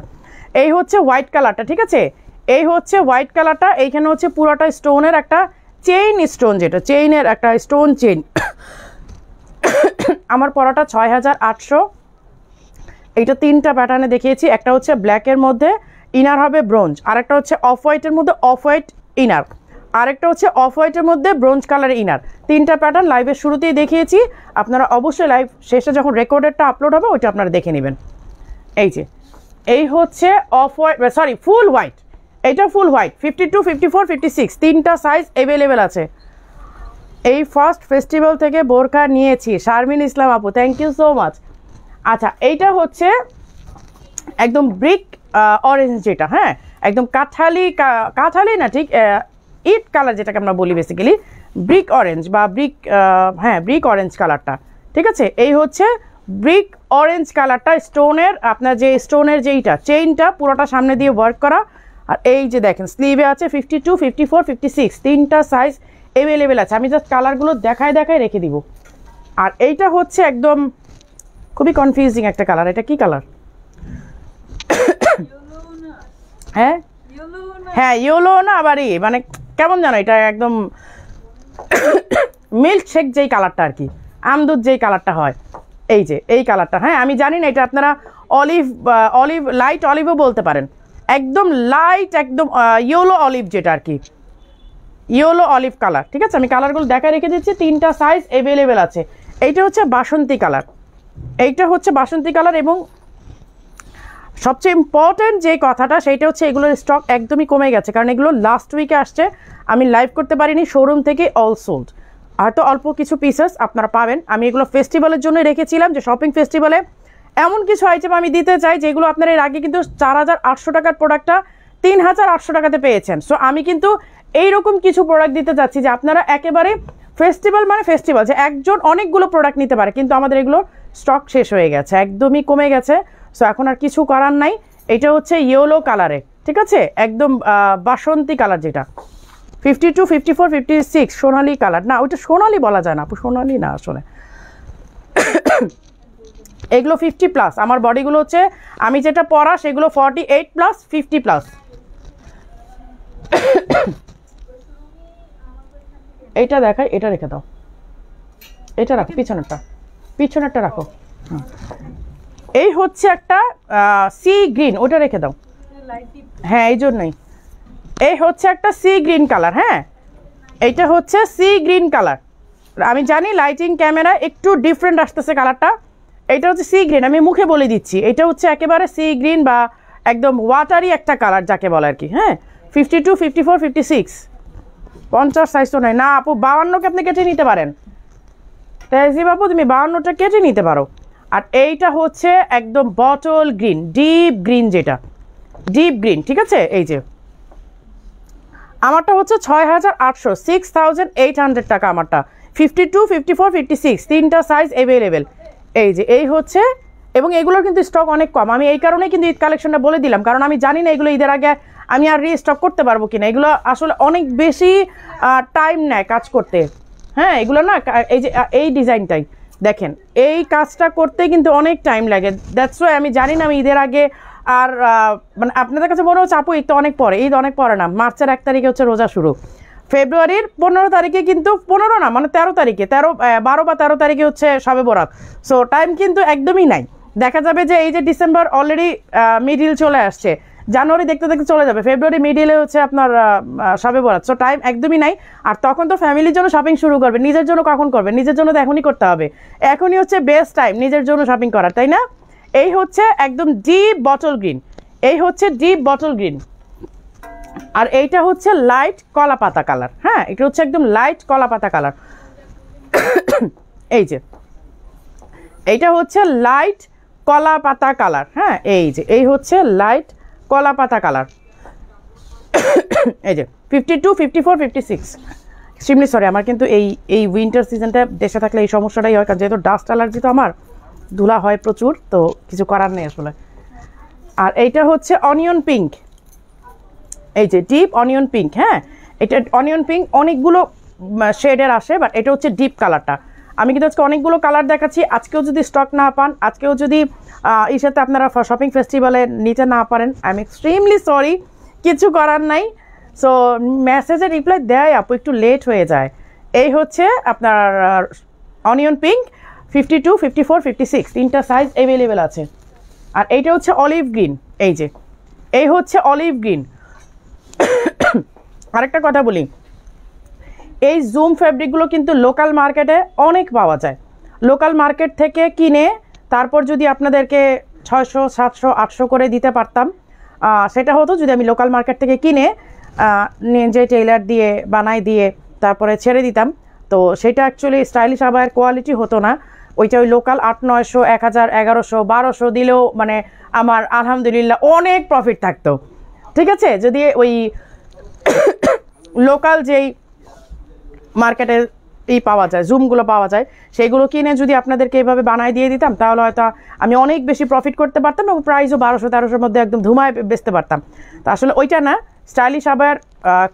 এই হচ্ছে হোয়াইট কালারটা, ঠিক আছে? এই হচ্ছে হোয়াইট কালারটা। এইখানে হচ্ছে পুরোটা স্টোনের একটা চেইন স্টোন, যেটা চেইনের একটা স্টোন চেইন। আমার পরাটা 6800। এইটা তিনটা প্যাটার্নে দেখিয়েছি, একটা হচ্ছে ব্ল্যাকের মধ্যে ইনার হবে ব্রোঞ্জ, আরেকটা হচ্ছে অফ হোয়াইটের মধ্যে অফ হোয়াইট ইনার, আরেকটা হচ্ছে অফ হোয়াইটের মধ্যে ব্রোঞ্জ কালারের ইনার। তিনটা প্যাটার্ন লাইভের শুরুতেই দেখিয়েছি, আপনারা অবশ্যই লাইভ শেষে যখন রেকর্ডেডটা আপলোড হবে ওইটা আপনারা দেখে নেবেন। এই যে এই হচ্ছে অফ হোয়াইট, সরি ফুল হোয়াইট, এটা ফুল হোয়াইট 52, 54, 56 তিনটা সাইজ অ্যাভেলেবেল আছে। এই ফার্স্ট ফেস্টিভ্যাল থেকে বোরকা নিয়েছি, শারমিন ইসলাম আপু, থ্যাংক ইউ সো মাচ। আচ্ছা এইটা হচ্ছে একদম ব্রিক অরেঞ্জ যেটা, হ্যাঁ একদম কাঠালি না ঠিক ইট কালার যেটাকে আমরা বলি বেসিক্যালি ব্রিক অরেঞ্জ বা ব্রিক, হ্যাঁ ব্রিক অরেঞ্জ কালারটা, ঠিক আছে। এই হচ্ছে ব্রিক অরেঞ্জ কালারটা, স্টোনের আপনার যে স্টোনের যেইটা চেইনটা পুরোটা সামনে দিয়ে ওয়ার্ক করা। আর এই যে দেখেন স্লিভে আছে 52, 54, 56 তিনটা সাইজ অ্যাভেলেবেল আছে। আমি জাস্ট কালারগুলো দেখায় রেখে দিব। আর এইটা হচ্ছে একদম খুবই কনফিউজিং একটা কালার, এটা কি কালার? হ্যাঁ হ্যাঁ ইয়েলো না, আবার মানে কেমন জানো এটা একদম মিল্ক শেক যেই কালারটা আর কি, আমদুধ যেই কালারটা হয়, এই যে এই কালারটা। হ্যাঁ আমি জানি না এটা আপনারা অলিভ লাইট অলিভও বলতে পারেন, একদম লাইট একদম ইয়েলো অলিভ যেটা আর কি, ইয়েলো অলিভ কালার, ঠিক আছে। আমি কালারগুলো দেখায় রেখে দিচ্ছি, তিনটা সাইজ অ্যাভেলেবেল আছে। এইটা হচ্ছে বাসন্তী কালার, এইটা হচ্ছে বাসন্তী কালার। এবং সবচেয়ে ইম্পর্টেন্ট যে কথাটা সেইটা হচ্ছে এগুলোর স্টক একদমই কমে গেছে, কারণ এগুলো লাস্ট উইকে আসছে, আমি লাইভ করতে পারিনি, শোরুম থেকে অল সোল্ড। হয়তো অল্প কিছু পিসেস আপনারা পাবেন। আমি এগুলো ফেস্টিভ্যালের জন্য রেখেছিলাম, যে শপিং ফেস্টিভ্যালে এমন কিছু আইটেম আমি দিতে চাই যেগুলো আপনারা এর আগে কিন্তু 4800 টাকার প্রোডাক্টটা 3800 টাকাতে পেয়েছেন। সো আমি কিন্তু এইরকম কিছু প্রোডাক্ট দিতে চাচ্ছি যে আপনারা একেবারে ফেস্টিভ্যাল মানে ফেস্টিভ্যাল, যে একজন অনেকগুলো প্রোডাক্ট নিতে পারে, কিন্তু আমাদের এগুলো স্টক শেষ হয়ে গেছে, একদমই কমে গেছে। সো এখন আর কিছু করার নাই। এটা হচ্ছে ইয়েলো কালারে, ঠিক আছে, একদম বাসন্তী কালার যেটা 52, 54, 56 সোনালি কালার, না ওইটা সোনালি বলা যায় না, সোনালি না আসলে এগুলো 50+। আমার বডিগুলো হচ্ছে আমি যেটা পরা সেগুলো 48+, 50+। এইটা দেখাই, এটা রেখে দাও, এটা রাখো, পিছনেরটা রাখো। এই হচ্ছে একটা সি গ্রিন, ওটা রেখে দাও, হ্যাঁ এই জন্যই। এই হচ্ছে একটা সি গ্রিন কালার, হ্যাঁ এইটা হচ্ছে সি গ্রিন কালার। আমি জানি লাইটিং ক্যামেরা একটু ডিফারেন্ট আসতেছে কালারটা, এটা হচ্ছে সি গ্রিন, আমি মুখে বলে দিচ্ছি, এটা হচ্ছে একেবারে সি গ্রিন বা একদম ওয়াটারি একটা কালার যাকে বলে আর কি। হ্যাঁ 52, 54, 56 50 সাইজ তো নয় না আপু, 52কে আপনি কেটে নিতে পারেন, তেজি বাবু তুমি 52টা কেটে নিতে পারো। আর এইটা হচ্ছে একদম বটল গ্রিন, ডিপ গ্রিন, যেটা ডিপ গ্রিন, ঠিক আছে। এই যে আমারটা হচ্ছে 6800, 6800 টাকা আমারটা, 52, 54, 56 তিনটা সাইজ অ্যাভেলেবেল। এই যে এই হচ্ছে, এবং এগুলোর কিন্তু স্টক অনেক কম। আমি এই কারণেই কিন্তু ঈদ কালেকশনটা বলে দিলাম, কারণ আমি জানি না এগুলো ঈদের আগে আমি আর রিস্টক করতে পারবো কিনা। এগুলো আসলে অনেক বেশি টাইম নেয় কাজ করতে। হ্যাঁ এগুলো না, এই যে এই ডিজাইনটাই দেখেন, এই কাজটা করতে কিন্তু অনেক টাইম লাগে। দ্যাটস ওয়াই আমি জানি না আমি ঈদের আগে আর মানে আপনাদের কাছে মনে হচ্ছে আপু ঈদ তো অনেক পরে, ঈদ অনেক পরে না, মার্চের 1 তারিখে হচ্ছে রোজা শুরু, ফেব্রুয়ারির 15 তারিখে কিন্তু 15 না মানে 13 তারিখে 12 বা 13 তারিখে হচ্ছে শবে বরাত। সো টাইম কিন্তু একদমই নাই। দেখা যাবে যে এই যে ডিসেম্বর অলরেডি মিডিল চলে আসছে, জানুয়ারি দেখতে দেখতে চলে যাবে, ফেব্রুয়ারি মিডিলে হচ্ছে আপনার শবে বরাত। সো টাইম একদমই নাই। আর তখন তো ফ্যামিলির জন্য শপিং শুরু করবে, নিজের জন্য কখন করবে? নিজের জন্য তো এখনই করতে হবে, এখনই হচ্ছে বেস্ট টাইম নিজের জন্য শপিং করার, তাই না? এই হচ্ছে একদম ডিপ বটল গ্রিন, এই হচ্ছে ডিপ বটল গ্রিন। আর এইটা হচ্ছে লাইট কলা পাতা কালার, হ্যাঁ এটা হচ্ছে একদম লাইট কলা পাতা কালার। এই যে এইটা হচ্ছে লাইট কলা পাতা কালার, হ্যাঁ এই যে এই হচ্ছে লাইট কলা পাতা কালার। এই যে 52, 54, 56 এক্সট্রিমলি সরি, আমার কিন্তু এই উইন্টার সিজনটা দেশে থাকলে এই সমস্যাটাই হয়, কারণ যেহেতু ডাস্ট অ্যালার্জি তো আমার, ধুলা হয় প্রচুর, তো কিছু করার নেই আসলে। আর এইটা হচ্ছে অনিয়ন পিঙ্ক, এই যে ডিপ অনিয়ন পিঙ্ক, হ্যাঁ এটা অনিয়ন পিঙ্ক অনেকগুলো শেডের আসে, বাট এটা হচ্ছে ডিপ কালারটা। আমি কিন্তু আজকে অনেকগুলো কালার দেখাচ্ছি, আজকেও যদি স্টক না পান, আজকেও যদি এই সাথে আপনারা শপিং ফেস্টিভ্যালে নিতে না পারেন, আই এম এক্সট্রিমলি সরি, কিছু করার নাই। সো মেসেজে রিপ্লাই দেয় আপু একটু লেট হয়ে যায়। এই হচ্ছে আপনার অনিয়ন পিঙ্ক 52, 54, 56 তিনটা সাইজ অ্যাভেলেবেল আছে। আর এইটা হচ্ছে অলিভ গ্রিন, এই যে এই হচ্ছে অলিভ গ্রিন। আরেকটা কথা বলি, এই জুম ফ্যাব্রিকগুলো কিন্তু লোকাল মার্কেটে অনেক পাওয়া যায়, লোকাল মার্কেট থেকে কিনে তারপর যদি আপনাদেরকে 600 700 800 করে দিতে পারতাম। সেটা হতো যদি আমি লোকাল মার্কেট থেকে কিনে যে টেইলার দিয়ে বানাই দিয়ে তারপরে ছেড়ে দিতাম। তো সেটা অ্যাকচুয়ালি স্টাইলিশ আবার কোয়ালিটি হতো না। ওইটা ওই লোকাল 800 900 1000 1100 1200 দিলেও মানে আমার আলহামদুলিল্লাহ অনেক প্রফিট থাকতো। ঠিক আছে, যদি ওই লোকাল যেই মার্কেটে পাওয়া যায়, জুমগুলো পাওয়া যায়, সেইগুলো কিনে যদি আপনাদেরকে এইভাবে বানায় দিয়ে দিতাম তাহলে হয়তো আমি অনেক বেশি প্রফিট করতে পারতাম এবং প্রাইসও 1200 1300-র মধ্যে একদম ধুমায় বেচতে পারতাম। তো আসলে ওইটা না, স্টাইলিশ আবার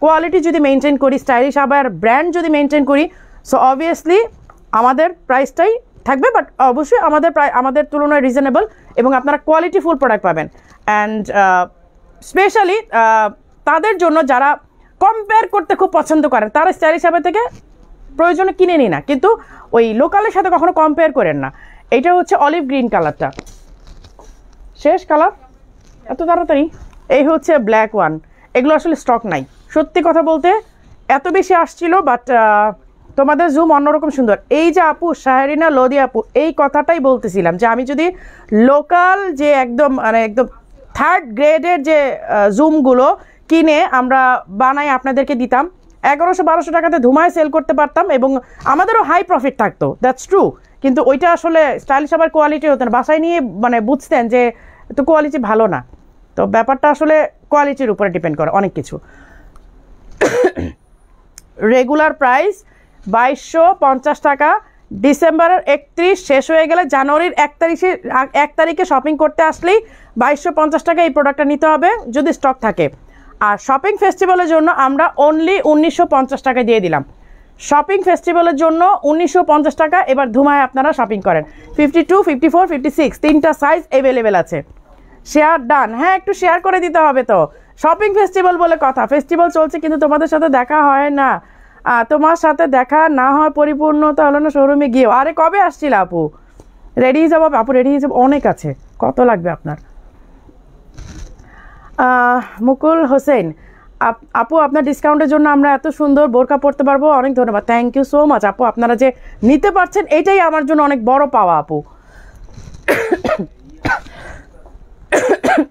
কোয়ালিটি যদি মেনটেন করি, স্টাইলিশ আবার ব্র্যান্ড যদি মেনটেন করি, সো অবভিয়াসলি আমাদের প্রাইসটাই থাকবে, বাট অবশ্যই আমাদের তুলনায় রিজনেবল এবং আপনারা কোয়ালিটিফুল প্রোডাক্ট পাবেন। অ্যান্ড স্পেশালি তাদের জন্য যারা কম্পেয়ার করতে খুব পছন্দ করেন তারা স্টাইলিশ আবার থেকে প্রয়োজনে কিনে নিই না, কিন্তু ওই লোকালের সাথে কখনো কম্পেয়ার করেন না। এইটা হচ্ছে অলিভ গ্রিন কালারটা, শেষ কালার এত তাড়াতাড়ি। এই হচ্ছে ব্ল্যাক ওয়ান, এগুলো আসলে স্টক নাই সত্যি কথা বলতে, এত বেশি আসছিল, বাট তোমাদের জুম অন্যরকম সুন্দর। এই যে আপু শাহরিনা লোদি আপু, এই কথাটাই বলতেছিলাম যে আমি যদি লোকাল যে একদম মানে একদম থার্ড গ্রেডের যে জুমগুলো কিনে আমরা বানাই আপনাদেরকে দিতাম, 1100-1200 টাকাতে ধুমায় সেল করতে পারতাম এবং আমাদেরও হাই প্রফিট থাকতো, দ্যাটস ট্রু। কিন্তু ওইটা আসলে স্টাইলিশ আবার কোয়ালিটি হতো না, বাসায় নিয়ে মানে বুঝতেন যে তো কোয়ালিটি ভালো না। তো ব্যাপারটা আসলে কোয়ালিটির উপরে ডিপেন্ড করে অনেক কিছু। রেগুলার প্রাইস 2250 টাকা, ডিসেম্বরের 31 শেষ হয়ে গেলে জানুয়ারির 1 তারিখে শপিং করতে আসলেই 2250 টাকা এই প্রোডাক্টটা নিতে হবে যদি স্টক থাকে। আর শপিং ফেস্টিভ্যালের জন্য আমরা অনলি 1950 টাকা দিয়ে দিলাম। শপিং ফেস্টিভ্যালের জন্য 1950 টাকা, এবার ধুমায় আপনারা শপিং করেন। 52, 54, 56 তিনটা সাইজ অ্যাভেলেবেল আছে। শেয়ার ডান, হ্যাঁ একটু শেয়ার করে দিতে হবে তো। শপিং ফেস্টিভ্যাল বলে কথা, ফেস্টিভ্যাল চলছে কিন্তু তোমাদের সাথে দেখা হয় না। তোমার সাথে দেখা না হয় পরিপূর্ণতা হলো না শোরুমে গিয়েও। আরে কবে আসছিল আপু? রেডি যাবো আপু, রেডি যাবো, অনেক আছে, কত লাগবে আপনার? মুকুল হোসেন আপু, আপনার ডিসকাউন্টের জন্য আমরা এত সুন্দর বোরকা পরতে পারবো, অনেক ধন্যবাদ। থ্যাংক ইউ সো মাচ আপু, আপনারা যে নিতে পারছেন এটাই আমার জন্য অনেক বড় পাওয়া আপু।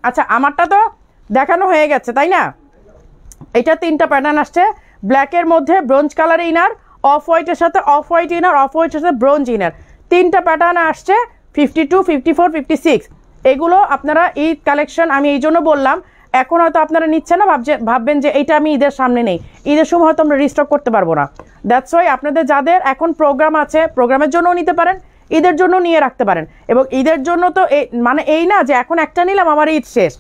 আচ্ছা, আমারটা তো দেখানো হয়ে গেছে তাই না? এটা 3টা প্যাটার্ন আসছে, ব্ল্যাকের মধ্যে ব্রোঞ্জ কালার ইনার, অফ হোয়াইটের সাথে অফ হোয়াইট ইনার, অফ হোয়াইটের সাথে ব্রোঞ্জ ইনার, 3টা প্যাটার্ন আসছে। 52, 54, 56 এগুলো আপনারা ঈদ কালেকশন। আমি এই জন্য বললাম, এখন হয়তো আপনারা নিচ্ছেন না, ভাববেন যে এইটা আমি ঈদের সামনে নেই, ঈদের সময় হয়তো আমরা রিস্টক করতে পারবো না। দ্যাটস ওয়াই আপনাদের যাদের এখন প্রোগ্রাম আছে, প্রোগ্রামের জন্যও নিতে পারেন, ঈদের জন্য নিয়ে রাখতে পারেন। এবং ঈদের জন্য তো মানে এই না যে এখন একটা নিলাম আমার ঈদ শেষ,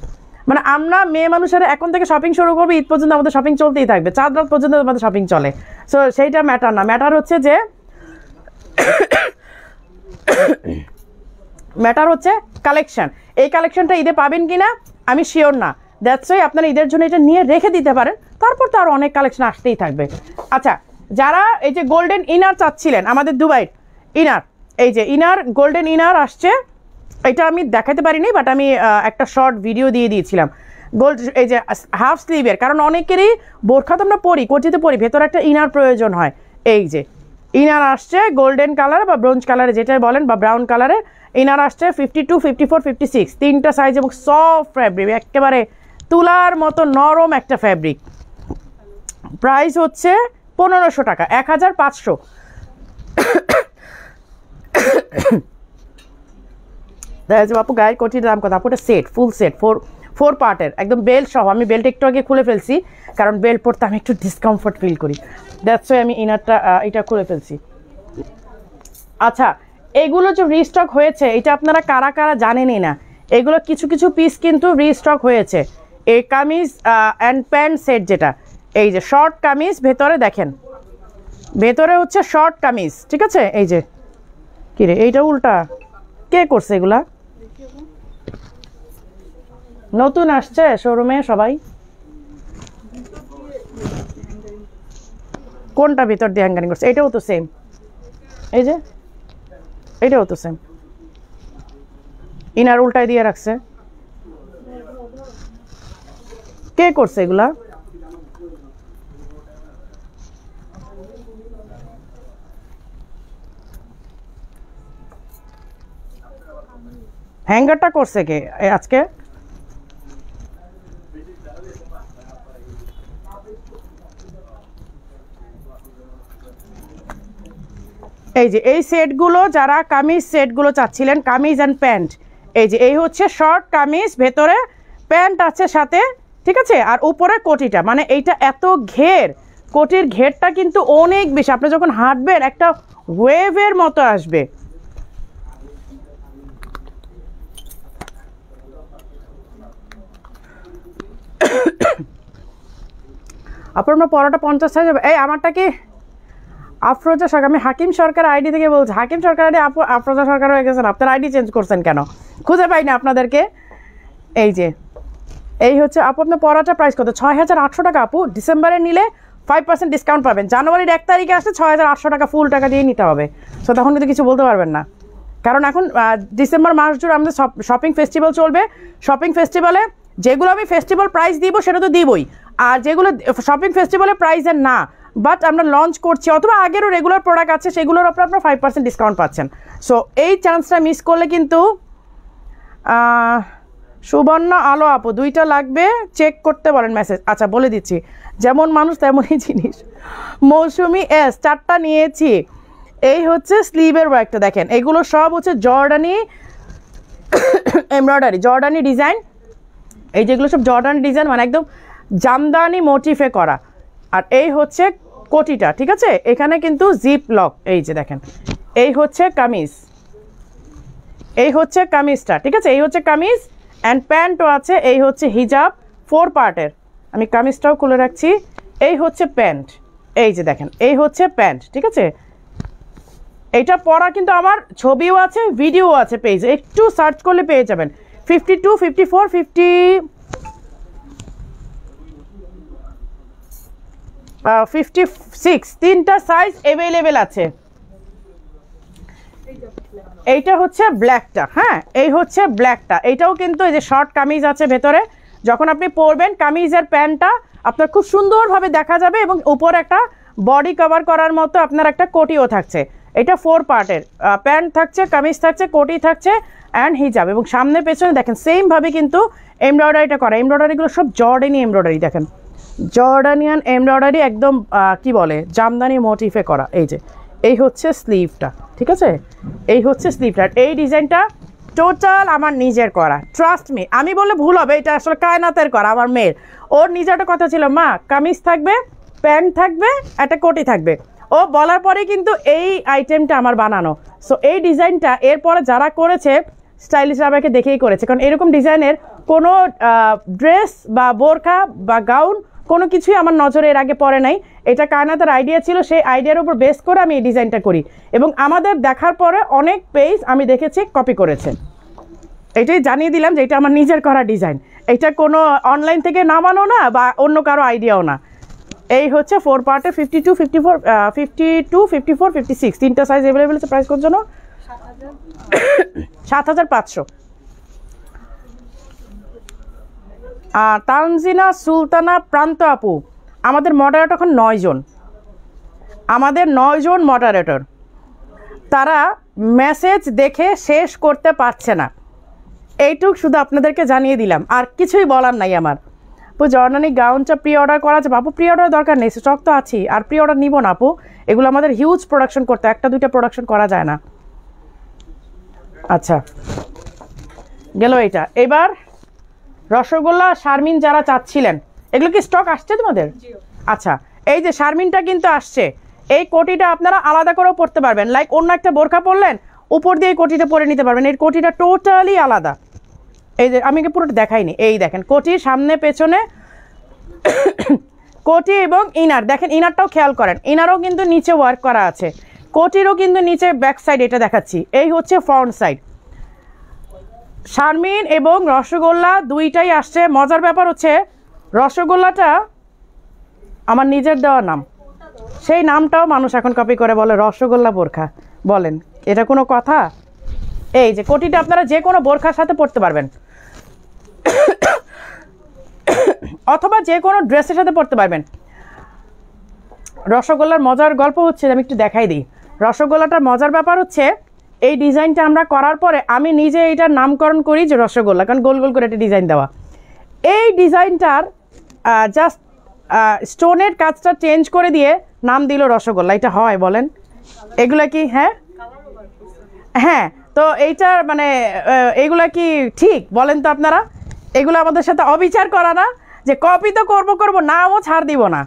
মানে আমরা মেয়ে মানুষেরা এখন থেকে শপিং শুরু করবো, ঈদ পর্যন্ত আমাদের শপিং চলতেই থাকবে, 4 রাত পর্যন্ত আমাদের শপিং চলে। সো সেইটা ম্যাটার না, ম্যাটার হচ্ছে যে কালেকশন। এই কালেকশনটা ঈদে পাবেন কিনা আমি শিওর না, দ্যাটস ওয়াই আপনারা ঈদের জন্য এটা নিয়ে রেখে দিতে পারেন, তারপর তো আরও অনেক কালেকশন আসতেই থাকবে। আচ্ছা, যারা এই যে গোল্ডেন ইনার চাচ্ছিলেন, আমাদের দুবাইয়ের ইনার, এই যে ইনার গোল্ডেন ইনার আসছে, এটা আমি দেখাতে পারিনি, বাট আমি একটা শর্ট ভিডিও দিয়ে দিয়েছিলাম। গোল্ড এই যে হাফ স্লিভের, কারণ অনেকেরই বোরখা তো আমরা পরি, কোটিতে পরি, ভেতরে একটা ইনার প্রয়োজন হয়। এই যে ইনার আসছে গোল্ডেন কালার বা ব্রোঞ্জ কালারে যেটাই বলেন, বা ব্রাউন কালারে ইনার আসছে। 52, 54, 56 3টা সাইজ এবং সফট ফ্যাব্রিক, একেবারে তুলার মতো নরম একটা ফ্যাব্রিক। প্রাইস হচ্ছে 1500 টাকা, 1500। বাপু গায়ের কোটির দাম কত? আপু এটা সেট, ফুল সেট, 4 পার্টের, একদম বেল্ট সহ। আমি বেল্ট একটু আগে খুলে ফেলছি, কারণ বেল্ট পরতে আমি একটু ডিসকমফোর্ট ফিল করি, দ্যাটস ওয়াই আমি ইনারটা এটা খুলে ফেলছি। আচ্ছা, এগুলো যে রিস্টক হয়েছে এটা আপনারা কারা কারা জানেনই না, এগুলো কিছু কিছু পিস কিন্তু রিস্টক হয়েছে। এই কামিজ অ্যান্ড প্যান্ট সেট, যেটা এই যে শর্ট কামিজ, ভেতরে দেখেন, ভেতরে হচ্ছে শর্ট কামিজ, ঠিক আছে? এই যে কিরে এইটা উল্টা কে করছে? এগুলা নতুন আসছে শোরুমে সবাই। কোনটা ভিতর দিয়ে হ্যাঙ্গারিং করছে? এটাও তো সেম, এই যে এটাও তো সেম, ইনার উল্টায় দিয়ে রাখছে। কে করছে এগুলা? হ্যাঙ্গারটা করছে কে আজকে? এই যে এই সেটগুলো, যারা কামিজ সেটগুলো চাচ্ছিলেন, কামিজ অ্যান্ড প্যান্ট, এই যে এই হচ্ছে শর্ট কামিজ, ভেতরে প্যান্ট আছে সাথে, ঠিক আছে, আর উপরে কোটিটা, মানে এইটা এত ঘের, কোটির ঘেরটা কিন্তু অনেক বেশি, আপনি যখন হাঁটবেন একটা ওয়েভের মতো আসবে। আপনার পরোটা 50 সাইজ হবে। এই আমারটা কি আফরোজা সরকার? আমি হাকিম সরকার আইডি থেকে বলছি। হাকিম সরকার আইডি আফরোজা সরকার হয়ে গেছেন, আপনার আইডি চেঞ্জ করছেন কেন? খুঁজে পাই না আপনাদেরকে। এই যে এই হচ্ছে আপু, আপনার পরোটা প্রাইস কত? 6800 টাকা আপু। ডিসেম্বরে নিলে 5% ডিসকাউন্ট পাবেন। জানুয়ারির 1 তারিখে আসলে 6800 টাকা ফুল টাকা দিয়ে নিতে হবে। সো তখন কিন্তু কিছু বলতে পারবেন না, কারণ এখন ডিসেম্বর মাস জুড়ে আমাদের শপিং ফেস্টিভ্যাল চলবে। শপিং ফেস্টিভ্যালে যেগুলো আমি ফেস্টিভ্যাল প্রাইস দিব সেটা তো দিবই, আর যেগুলো শপিং ফেস্টিভ্যালের প্রাইসের না, বাট আমরা লঞ্চ করছি অথবা আগেরও রেগুলার প্রোডাক্ট আছে, সেগুলোর ওপর আপনার 5% ডিসকাউন্ট পাচ্ছেন। সো এই চান্সটা মিস করলে কিন্তু সুবর্ণ আলো আপু, 2টা লাগবে, চেক করতে বলেন মেসেজ। আচ্ছা বলে দিচ্ছি, যেমন মানুষ তেমনই জিনিস। মৌসুমি এস 4টা নিয়েছি। এই হচ্ছে স্লিভের ওয়ার্কটা দেখেন, এগুলো সব হচ্ছে জর্ডানি এমব্রয়ডারি, জর্ডানি ডিজাইন। এই যেগুলো সব জর্ডানি ডিজাইন, মানে একদম জামদানি মোটিফে করা। আর এই হচ্ছে কোটিটা, ঠিক আছে, এখানে কিন্তু জিপ লক। এই যে দেখেন, এই হচ্ছে কামিজ, এই হচ্ছে কামিজটা, ঠিক আছে, এই হচ্ছে কামিজ অ্যান্ড প্যান্টও আছে। এই হচ্ছে হিজাব 4 পার্টের, আমি কামিজটাও খুলে রাখছি। এই হচ্ছে প্যান্ট, এই যে দেখেন, এই হচ্ছে প্যান্ট, ঠিক আছে। এইটা পরা কিন্তু আমার ছবিও আছে, ভিডিও আছে পেজে, একটু সার্চ করলে পেয়ে যাবেন। 52, 54, 56 3টা সাইজ অ্যাভেলেবেল আছে। এইটা হচ্ছে ব্ল্যাকটা, হ্যাঁ এই হচ্ছে ব্ল্যাকটা। এইটাও কিন্তু এই যে শর্ট কামিজ আছে ভেতরে, যখন আপনি পরবেন কামিজের প্যান্টটা আপনার খুব সুন্দরভাবে দেখা যাবে, এবং উপরে একটা বডি কভার করার মতো আপনার একটা কোটিও থাকছে। এটা 4 পার্টের, প্যান্ট থাকছে, কামিজ থাকছে, কোটি থাকছে অ্যান্ড হিজাব, এবং সামনে পেছনে দেখেন সেমভাবে কিন্তু এমব্রয়ডারিটা করা। এমব্রয়ডারিগুলো সব জর্ডানি এমব্রয়ডারি, দেখেন জর্ডানিয়ান এমব্রয়ডারি, একদম কি বলে জামদানি মোটিফে করা। এই যে এই হচ্ছে স্লিভটা, ঠিক আছে, এই হচ্ছে স্লিভটা। এই ডিজাইনটা টোটাল আমার নিজের করা, ট্রাস্ট মি। আমি বললে ভুল হবে, এটা আসলে কায়নাতের করা, আমার মেয়ের। ওর নিজের একটা কথা ছিল, মা কামিজ থাকবে, প্যান্ট থাকবে, একটা কোটি থাকবে। ও বলার পরে কিন্তু এই আইটেমটা আমার বানানো। সো এই ডিজাইনটা এরপরে যারা করেছে স্টাইলিশ রাবেয়াকে দেখেই করেছে, কারণ এরকম ডিজাইনের কোনো ড্রেস বা বোরকা বা গাউন কোনো কিছুই আমার নজরে এর আগে পড়ে নাই। এটা কায়নাতের আইডিয়া ছিল, সেই আইডিয়ার উপর বেস করে আমি এই ডিজাইনটা করি, এবং আমাদের দেখার পরে অনেক পেজ আমি দেখেছি কপি করেছে। এটাই জানিয়ে দিলাম যে এটা আমার নিজের করা ডিজাইন, এটা কোনো অনলাইন থেকে নামানো না বা অন্য কারো আইডিয়াও না। এই হচ্ছে 4 পার্টে 52, 54, 52, 54, 56 3টা সাইজ অ্যাভেলেবেল আছে। প্রাইস কত জানো? 7500। তানজিনা সুলতানা প্রান্ত আপু, আমাদের মডারেটর এখন 9 জন, আমাদের 9 জন মডারেটর, তারা মেসেজ দেখে শেষ করতে পারছে না। এইটুক শুধু আপনাদেরকে জানিয়ে দিলাম, আর কিছুই বলার নাই আমার। আপু জর্ডানি গাউনটা প্রি অর্ডার করা যাবে? আপু প্রি অর্ডার দরকার নেই, স্টক তো আছি, আর প্রি অর্ডার নিব না আপু, এগুলো আমাদের হিউজ প্রোডাকশন করতে, 1-2টা প্রোডাকশন করা যায় না। আচ্ছা গেল এইটা। এবার রসগোল্লা শারমিন যারা চাচ্ছিলেন, এগুলো কি স্টক আসছে তোমাদের? আচ্ছা এই যে শারমিনটা কিন্তু আসছে। এই কোটিটা আপনারা আলাদা করেও পরতে পারবেন, লাইক অন্য একটা বোরখা পরলেন, উপর দিয়ে এই কোটিটা পরে নিতে পারবেন। এই কোটিটা টোটালি আলাদা। এই যে আমি পুরোটা দেখাইনি, এই দেখেন কোটির সামনে পেছনে কোটি এবং ইনার, দেখেন ইনারটাও খেয়াল করেন, ইনারও কিন্তু নিচে ওয়ার্ক করা আছে, কোটিরও কিন্তু নিচে ব্যাক সাইড, এটা দেখাচ্ছি, এই হচ্ছে ফ্রন্ট সাইড। শারমিন এবং রসগোল্লা দুইটাই আসছে। মজার ব্যাপার হচ্ছে রসগোল্লাটা আমার নিজের দেওয়া নাম, সেই নামটাও মানুষ এখন কপি করে বলে রসগোল্লা বোরখা। বলেন এটা কোনো কথা? এই যে কোটিটা আপনারা যে কোনো বোরখার সাথে পরতে পারবেন, অথবা যে কোনো ড্রেসের সাথে পরতে পারবেন। রসগোল্লার মজার গল্প হচ্ছে, আমি একটু দেখাই দিই। রসগোল্লাটার মজার ব্যাপার হচ্ছে এই ডিজাইনটা আমরা করার পরে আমি নিজে এইটার নামকরণ করি যে রসগোল্লা, কারণ গোল গোল করে একটা ডিজাইন দেওয়া। এই ডিজাইনটার জাস্ট স্টোনের কাজটা চেঞ্জ করে দিয়ে নাম দিল রসগোল্লা। এটা হয় বলেন? এগুলা কি? হ্যাঁ হ্যাঁ, তো এইটার মানে এগুলা কি ঠিক বলেন তো আপনারা? এগুলো আমাদের সাথে অবিচার করা না যে কপি তো করবো নামও ছাড় দিব না।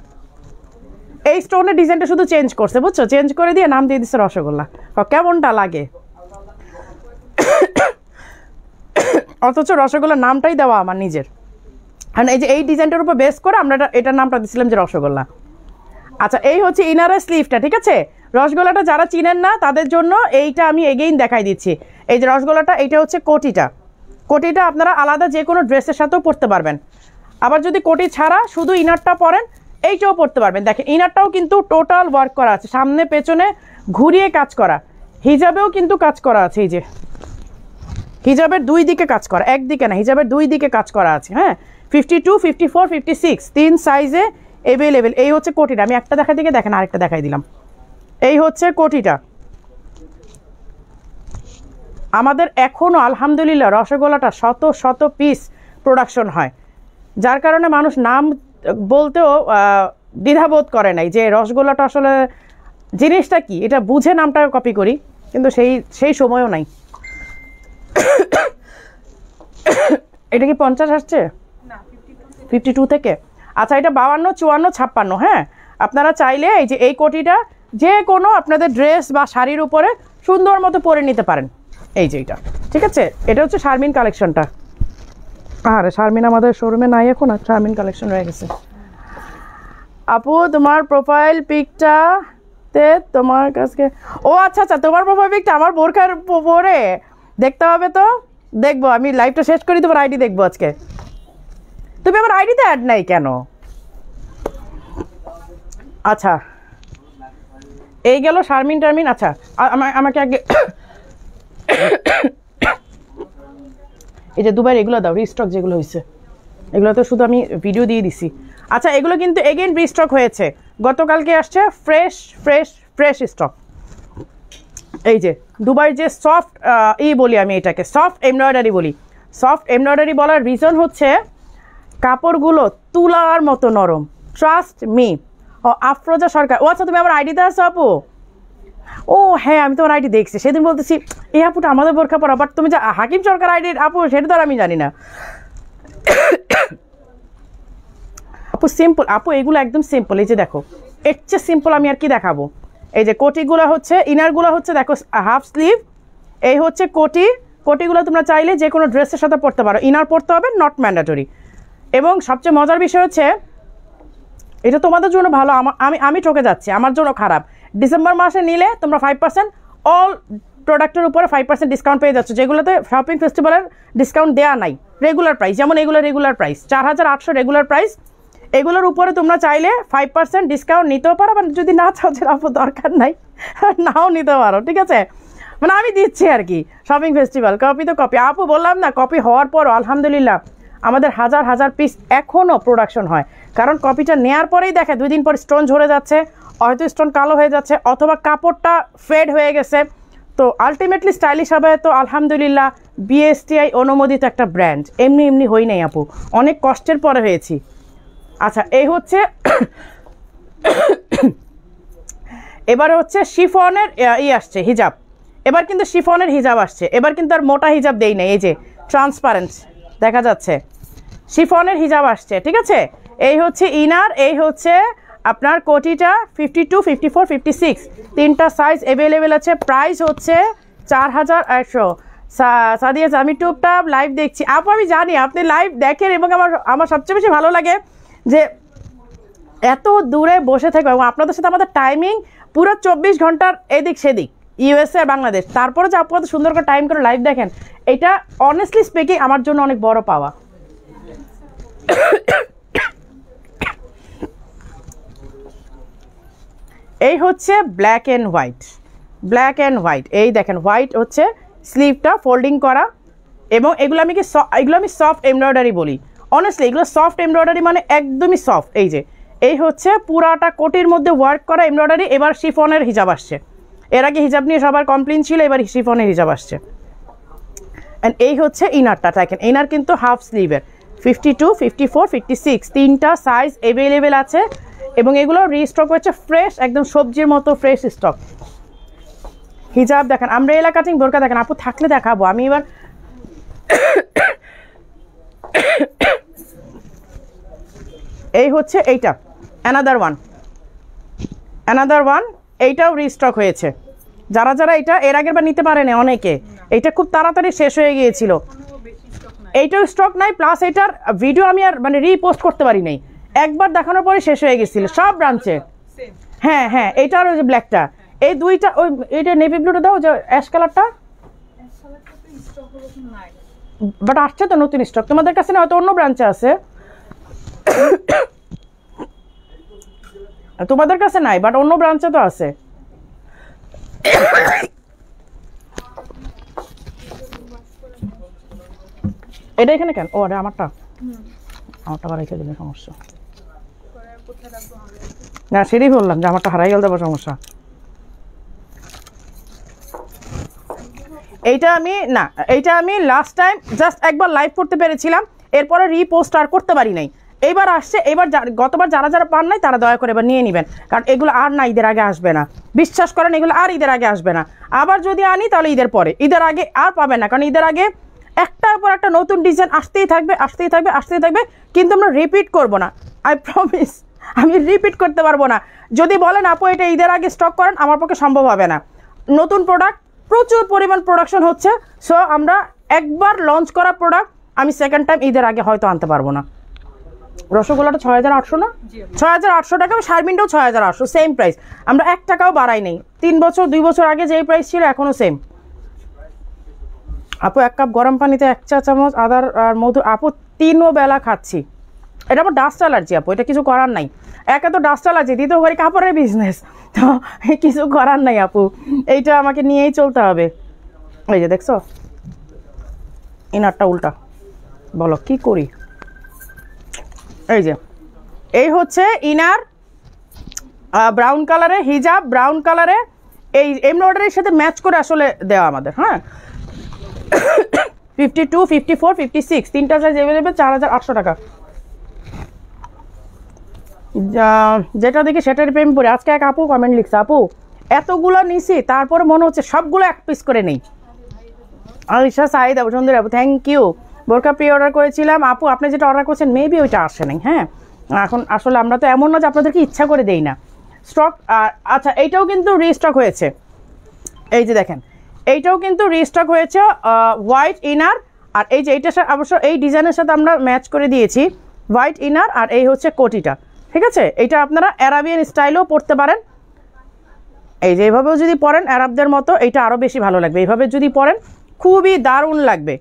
এই স্টোনের ডিজাইনটা শুধু চেঞ্জ করছে, বুঝছো? চেঞ্জ করে দিয়ে নাম দিয়ে দিচ্ছে রসগোল্লা। কেমনটা লাগে? অথচ রসগোল্লার নামটাই দেওয়া আমার নিজের। কারণ এই যে এই ডিজাইনটার উপর বেস করে আমরা এটার নামটা দিচ্ছিলাম যে রসগোল্লা। আচ্ছা, এই হচ্ছে ইনারের স্লিভটা, ঠিক আছে? রসগোল্লাটা যারা চিনেন না তাদের জন্য এইটা আমি এগেইন দেখাই দিচ্ছি। এই যে রসগোল্লাটা, এইটা হচ্ছে কোটিটা। কোটিটা আপনারা আলাদা যে কোনো ড্রেসের সাথেও পরতে পারবেন। আবার যদি কোটি ছাড়া শুধু ইনারটা পরেন, এইটাও পরতে পারবেন। দেখেন ইনারটাও কিন্তু টোটাল ওয়ার্ক করা আছে, সামনে পেছনে ঘুরিয়ে কাজ করা। হিজাবেও কিন্তু কাজ করা আছে, এই যে হিজাবের দুই দিকে কাজ করা, একদিকে না, হিজাবের দুই দিকে কাজ করা আছে। হ্যাঁ, 52, 54, 56 3 সাইজে অ্যাভেলেবেল। এই হচ্ছে কোটিটা। আমি একটা দেখাই দিকে দেখেন, আরেকটা দেখাই দিলাম। এই হচ্ছে কোটিটা। আমাদের এখনও আলহামদুলিল্লাহ রসগোল্লাটা শত শত পিস প্রোডাকশন হয়, যার কারণে মানুষ নাম বলতেও দ্বিধাবোধ করে নাই যে রসগোল্লাটা আসলে জিনিসটা কি, এটা বুঝে নামটা কপি করি, কিন্তু সেই সময়ও নাই। এটা কি 50 আসছে? 52 থেকে। আচ্ছা, এটা 52, 54, 56। হ্যাঁ, আপনারা চাইলে এই যে এই কোটিটা যে কোনো আপনাদের ড্রেস বা শাড়ির উপরে সুন্দর মতো পরে নিতে পারেন। এই যে এটা, ঠিক আছে? এটা হচ্ছে শারমিন কালেকশনটা। আরে শারমিন আমাদের শোরুমে নাই এখন, আর শারমিন কালেকশন রয়ে গেছে। আপু তোমার প্রোফাইল পিকটাতে তোমার কাছে, ও আচ্ছা আচ্ছা, তোমার প্রোফাইল পিকটা আমার বোরখার পরে দেখতে হবে। তো দেখবো, আমি লাইভটা শেষ করি, তোমার আইডি দেখবো আজকে। তুমি আমার আইডিতে অ্যাড নাই কেন? আচ্ছা, এই গেল শারমিন টারমিন। আচ্ছা, আমাকে আগে এই যে দুবার এগুলো দাও, রিস্টক যেগুলো হয়েছে, এগুলো তো শুধু আমি ভিডিও দিয়ে দিছি। আচ্ছা, এগুলো কিন্তু এগেইন রিস্টক হয়েছে, গতকালকে আসছে ফ্রেশ ফ্রেশ ফ্রেশ স্টক। এই যে দুবাই যে সফট বলি আমি, এটাকে সফট এমব্রয়ডারি বলি। সফট এমব্রয়ডারি বলার রিজন হচ্ছে কাপড়গুলো তুলার মতো নরম, ট্রাস্ট মি। ও আফরোজা সরকার, ও আচ্ছা, তুমি আমার আইডিতে আছো আপু? ও হ্যাঁ, আমি তোমার আইডি দেখছি, সেদিন বলতেছি এই আপুটা আমাদের বোরখা পরা, বাট তুমি যে হাকিম সরকার আইডির আপু সেটা তো আর আমি জানি না। আপু সিম্পল, আপু এগুলো একদম সিম্পল। এই যে দেখো, এর চেয়ে সিম্পল আমি আর কি দেখাবো। এই যে কোটিগুলো হচ্ছে, ইনারগুলো হচ্ছে দেখো হাফ স্লিভ। এই হচ্ছে কোটি। কোটিগুলো তোমরা চাইলে যে কোনো ড্রেসের সাথে পরতে পারো, ইনার পরতে হবে, নট ম্যান্ডেটরি। এবং সবচেয়ে মজার বিষয় হচ্ছে এটা তোমাদের জন্য ভালো, আমি ঠকে যাচ্ছি, আমার জন্য খারাপ। ডিসেম্বর মাসে নিলে তোমরা 5% অল প্রোডাক্টের উপরে 5% ডিসকাউন্ট পেয়ে যাচ্ছ, যেগুলোতে শপিং ফেস্টিভ্যালের ডিসকাউন্ট দেওয়া নাই। রেগুলার প্রাইস, যেমন এগুলো রেগুলার প্রাইস 4800 রেগুলার প্রাইস। এগুলোর উপরে তোমরা চাইলে 5% ডিসকাউন্ট নিতেও পারো, মানে যদি না চাও যে আপু দরকার নাই নাও নিতে পারো, ঠিক আছে? মানে আমি দিচ্ছি আর কি। শপিং ফেস্টিভ্যাল কপি তো কপি, আপু বললাম না, কপি হওয়ার পরও আলহামদুলিল্লাহ আমাদের হাজার হাজার পিস এখনও প্রোডাকশন হয়। কারণ কপিটা নেওয়ার পরেই দেখে 2 দিন পর স্টোন ঝরে যাচ্ছে, হয়তো স্টোন কালো হয়ে যাচ্ছে, অথবা কাপড়টা ফেড হয়ে গেছে। তো আলটিমেটলি স্টাইলিশ হবে তো আলহামদুলিল্লাহ বিএসটিআই অনুমোদিত একটা ব্র্যান্ড, এমনি এমনি হই নাই আপু, অনেক কষ্টের পরে হয়েছি। আচ্ছা, এই হচ্ছে এবারে হচ্ছে শিফনের আসছে হিজাব। এবার কিন্তু শিফনের হিজাব আসছে, এবার কিন্তু আর মোটা হিজাব দেই নাই, এই যে ট্রান্সপারেন্ট দেখা যাচ্ছে, শিফনের হিজাব আসছে, ঠিক আছে? এই হচ্ছে ইনার, এই হচ্ছে আপনার কোটিটা 52, 54, 56 তিনটা সাইজ অ্যাভেলেবেল আছে। প্রাইস হচ্ছে 4100। সাদিয়া, আমি টুকটাক লাইভ দেখছি আপু, আমি জানি আপনি লাইভ দেখেন, এবং আমার সবচেয়ে বেশি ভালো লাগে যে এত দূরে বসে থাকবে, এবং আপনাদের সাথে আমাদের টাইমিং পুরো 24 ঘন্টার এদিক সেদিক, ইউএসএ আর বাংলাদেশ। তারপরে যে আপু সুন্দর করে টাইম করে লাইভ দেখেন, এটা অনেস্টলি স্পিকিং আমার জন্য অনেক বড় পাওয়া। এই হচ্ছে black and white, black and white. এই দেখেন হোয়াইট হচ্ছে স্লিভটা ফোল্ডিং করা, এবং এগুলো আমি সফট এমব্রয়ডারি বলি। অনেস্টলি এগুলো সফট এমব্রয়ডারি, মানে একদমই সফট। এই যে এই হচ্ছে পুরাটা কোটির মধ্যে ওয়ার্ক করা এমব্রয়ডারি। এবার শিফনের হিজাব আসছে, এর আগে হিজাব নিয়ে সবার কমপ্লেন ছিল, এবার শিফনের হিজাব আসছে। অ্যান্ড এই হচ্ছে ইনারটা, দেখেন ইনার কিন্তু হাফ স্লিভের 52, 54, 56 তিনটা সাইজ অ্যাভেলেবেল আছে এবং এগুলো রিস্টক হচ্ছে ফ্রেশ, একদম সবজির মতো ফ্রেশ স্টক। হিজাব দেখেন, আমব্রেলা কাটিং বোরকা দেখেন, আপু থাকলে দেখাবো। আমি এবার এই হচ্ছে এইটা অ্যানাদার ওয়ান, এইটাও রিস্টক হয়েছে। যারা যারা এটা এর আগের বার নিতে পারেনি অনেকে, এটা খুব তাড়াতাড়ি শেষ হয়ে গিয়েছিল। এইটাও স্টক নাই, প্লাস এটার ভিডিও আমি আর মানে রিপোস্ট করতে পারি নাই, একবার দেখানোর পরে শেষ হয়ে গেছিল সব ব্রাঞ্চে। হ্যাঁ হ্যাঁ, এইটার ওই যে ব্ল্যাকটা, এই দুইটা, ওই এইটা নেভি ব্লুটা দাও, যে অ্যাশ কালারটা, বাট আসছে তো নতুন স্টক তোমাদের কাছে, না হয়তো অন্য ব্রাঞ্চে আছে, তোমাদের কাছে নাই বাট অন্য ব্রাঞ্চে তো আছে। এটা এখানে কেন? ও আরে আমারটা রেখে দিলে সমস্যা না, সেটাই বললাম যে আমারটা হারাই গেল, দেবো সমস্যা। এইটা আমি লাস্ট টাইম জাস্ট একবার লাইভ করতে পেরেছিলাম, এরপরে রিপোস্ট আর করতে পারি নাই। এইবার আসছে, এবার গতবার যারা যারা পান নাই তারা দয়া করে এবার নিয়ে নেবেন, কারণ এগুলো আর না ঈদের আগে আসবে না, বিশ্বাস করেন এগুলো আর ঈদের আগে আসবে না। আবার যদি আনি তাহলে ঈদের পরে, ঈদের আগে আর পাবেন না, কারণ ঈদের আগে একটার পর একটা নতুন ডিজাইন আসতেই থাকবে, কিন্তু আমরা রিপিট করব না, আই প্রমিস, আমি রিপিট করতে পারবো না। যদি বলেন আপু এটা ঈদের আগে স্টক করেন, আমার পক্ষে সম্ভব হবে না। নতুন প্রোডাক্ট প্রচুর পরিমাণ প্রোডাকশন হচ্ছে, সো আমরা একবার লঞ্চ করা প্রোডাক্ট আমি সেকেন্ড টাইম ঈদের আগে হয়তো আনতে পারবো না। রসগোল্লাটা 6800 না, 6800 টাকা, শারমিনটাও 6800, সেম প্রাইস, আমরা 1 টাকাও বাড়াই নেই। 3 বছর 2 বছর আগে যেই প্রাইস ছিল এখনও সেম। আপু 1 কাপ গরম পানিতে 1 চা চামচ আদার আর মধু, আপু 3 বেলা খাচ্ছি। এটা আমার ডাস্ট অ্যালার্জি আপু, এটা কিছু করার নাই। একে তো ডাস্ট অ্যালার্জি, দ্বিতীয় বাড়ি কাপড়ের বিজনেস, তো কিছু করার নাই আপু, এইটা আমাকে নিয়েই চলতে হবে। এই যে দেখছো ইনারটা উল্টা, বলো কি করি। এই যে এই হচ্ছে ইনার, ব্রাউন কালারে হিজাব, ব্রাউন কালারে এই এমব্রয়ডারির সাথে ম্যাচ করে আসলে দেওয়া আমাদের। হ্যাঁ 52, 54, 56 তিনটা সাইজ অ্যাভেলেবেল, 4800 টাকা। যেটা দেখি সেটার প্রেম পড়ে। আজকে এক আপু কমেন্ট লিখছে, আপু এতগুলো নিছি তারপরে মনে হচ্ছে সবগুলো এক পিস করে নেই। আলিশা সাইদা সুন্দর আপু, থ্যাংক ইউ। বোরকা প্রি অর্ডার করেছিলাম আপু, আপনি যেটা অর্ডার করেছেন মেবি ওইটা আসে নাই। হ্যাঁ এখন আসলে আমরা তো এমন না যে আপনাদেরকে ইচ্ছা করে দেই না স্টক। আচ্ছা এইটাও কিন্তু রিস্টক হয়েছে, এই যে দেখেন এইটাও কিন্তু রিস্টক হয়েছে, হোয়াইট ইনার, আর এই যে এইটার সাথে অবশ্য এই ডিজাইনের সাথে আমরা ম্যাচ করে দিয়েছি, হোয়াইট ইনার আর এই হচ্ছে কোটিটা। ঠিক আছে, এটা আপনারা অ্যারাবিয়ান স্টাইলেও পরতে পারেন, এই যে এইভাবেও যদি পরেন আরবদের মতো, এইটা আরও বেশি ভালো লাগবে। এইভাবে যদি পরেন খুবই দারুণ লাগবে।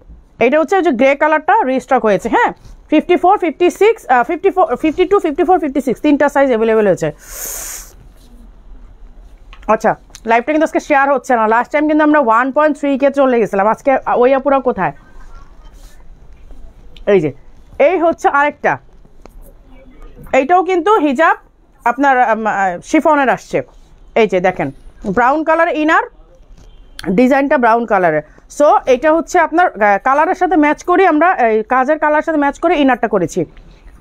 এটা হচ্ছে যে গ্রে কালারটা রিস্টক হয়েছে। হ্যাঁ 54, 56, 54, 52, 54, 56 তিনটা সাইজ অ্যাভেলেবেল হয়েছে। আচ্ছা লাইভটা কিন্তু আজকে শেয়ার হচ্ছে না, লাস্ট টাইম কিন্তু আমরা 1.3K চলে গেছিলাম, আজকে ওই আপুরা কোথায়? এই যে এই হচ্ছে আরেকটা, এইটাও কিন্তু হিজাব আপনার শিফনের আসছে। এই যে দেখেন ব্রাউন কালার ইনার, ডিজাইনটা ব্রাউন কালারের, সো এটা হচ্ছে আপনার কালারের সাথে ম্যাচ করি, আমরা কাজের কালারের সাথে ম্যাচ করে ইনারটা করেছি।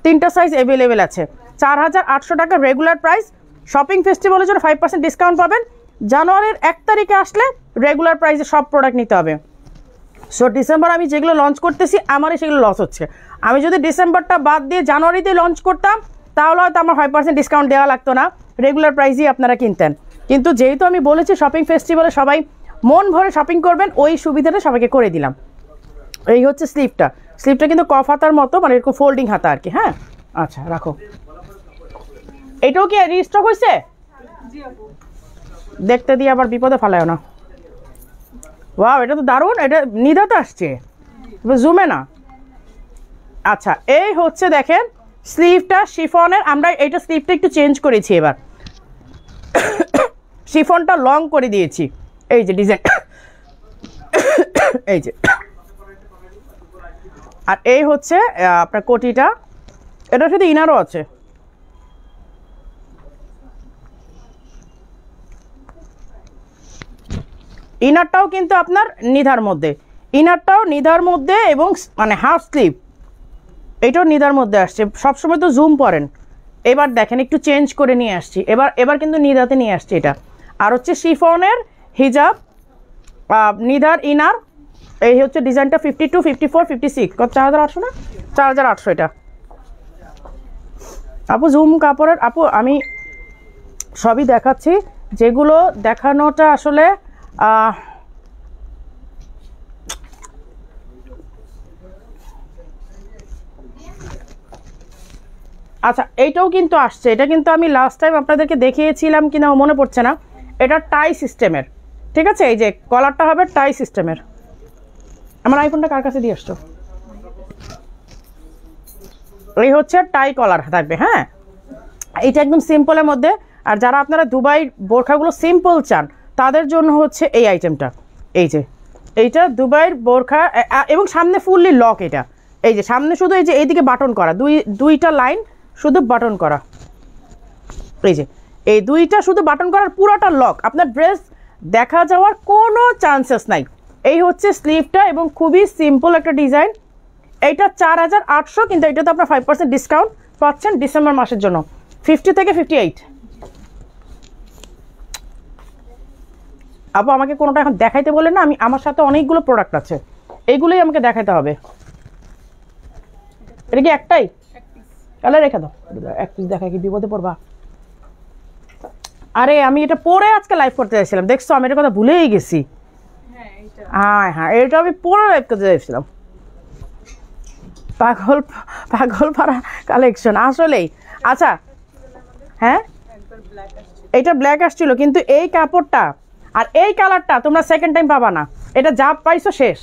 তিনটা সাইজ অ্যাভেলেবেল আছে, 4800 টাকা রেগুলার প্রাইস। শপিং ফেস্টিভ্যালের জন্য 5% ডিসকাউন্ট পাবেন। জানুয়ারির 1 তারিখে আসলে রেগুলার প্রাইসে সব প্রোডাক্ট নিতে হবে। সো ডিসেম্বর আমি যেগুলো লঞ্চ করতেছি আমারই সেগুলো লস হচ্ছে। আমি যদি ডিসেম্বরটা বাদ দিয়ে জানুয়ারিতে লঞ্চ করতাম তাহলে হয়তো আমার 5% ডিসকাউন্ট দেওয়া লাগতো না, রেগুলার প্রাইসেই আপনারা কিনতেন। কিন্তু যেহেতু আমি বলেছি শপিং ফেস্টিভ্যালে সবাই মন ভরে শপিং করবেন, ওই সুবিধাটা সবাইকে করে দিলাম। এই হচ্ছে স্লিপটা, স্লিপটা কিন্তু কফ হাতার মতো, মানে এরকম ফোল্ডিং হাতা আর কি। হ্যাঁ আচ্ছা রাখো, এটাও কি রিস্টক হয়েছে? দেখতে দিয়ে আবার বিপদে ফেলায় না। ওয়াও এটা তো দারুণ, এটা নিদাতে আসছে, জুমে না। আচ্ছা এই হচ্ছে দেখেন স্লিভটা শিফনের, আমরা এইটা স্লিভটা একটু চেঞ্জ করেছি, এবার শিফনটা লং করে দিয়েছি। এই যে ডিজাইন, এই যে, আর এই হচ্ছে আপনার কোটিটা, এটার সাথে ইনারও আছে। ইনারটাও কিন্তু আপনার নিধার মধ্যে, ইনারটাও নিধার মধ্যে এবং মানে হাফ স্লিভ এটাও নিধার মধ্যে আসছে। সবসময় তো জুম পরেন, এবার দেখেন একটু চেঞ্জ করে নিয়ে আসছি, এবার কিন্তু নিধাতে নিয়ে আসছি এটা। আর হচ্ছে শিফনের হিজাব নিধার ইনার, এই হচ্ছে ডিজাইনটা 52, 54, 56 কত 4800 না 4800 এটা। আপু জুম কাপড়ের আপু আমি সবই দেখাচ্ছি, যেগুলো দেখানোটা আসলে আচ্ছা এইটাও কিন্তু আসছে, এটা কিন্তু আমি লাস্ট টাইম আপনাদেরকে দেখিয়েছিলাম কিনা মনে পড়ছে না। এটা টাই সিস্টেমের, ঠিক আছে, এই যে কলারটা হবে টাই সিস্টেমের। আমার আইফোনটা কার কাছে দিয়ে আসছো? এই হচ্ছে টাই কলার থাকবে, হ্যাঁ এইটা একদম সিম্পলের মধ্যে। আর যারা আপনারা দুবাই বোরখাগুলো সিম্পল চান তাদের জন্য হচ্ছে এই আইটেমটা, এই যে এইটা দুবাইয়ের বোরখা এবং সামনে ফুললি লক। এটা এই যে সামনে শুধু এই যে এইদিকে বাটন করা, দুইটা লাইন শুধু বাটন করা, এই যে এই দুইটা শুধু বাটন করার, পুরোটা লক, আপনার ড্রেস দেখা যাওয়ার কোনো চান্সেস নাই। এই হচ্ছে স্লিভটা এবং খুবই সিম্পল একটা ডিজাইন। এইটা 4800, কিন্তু এটাতে আপনার 5% ডিসকাউন্ট পাচ্ছেন ডিসেম্বর মাসের জন্য, 50 থেকে 58। আপু আমাকে কোনোটা এখন দেখাইতে বলেন না, আমি আমার সাথে অনেকগুলো প্রোডাক্ট আছে, এইগুলোই আমাকে দেখাইতে হবে। এটা কি একটাই? তাহলে রেখে দাও, এক পিস দেখাই, কি বিপদে পড়বা? আরে আমি এটা পরে আজকে লাইভ করতে চাইছিলাম, দেখছো আমি এটার কথা ভুলেই গেছি। হ্যাঁ হ্যাঁ এটা আমি পরে লাইভ করতে চাইছিলাম। পাগল পাড়া কালেকশন আসলেই। আচ্ছা হ্যাঁ এটা ব্ল্যাক আসছিল, কিন্তু এই কাপড়টা আর এই কালারটা তোমরা সেকেন্ড টাইম পাবা না, এটা যা পাইছো শেষ,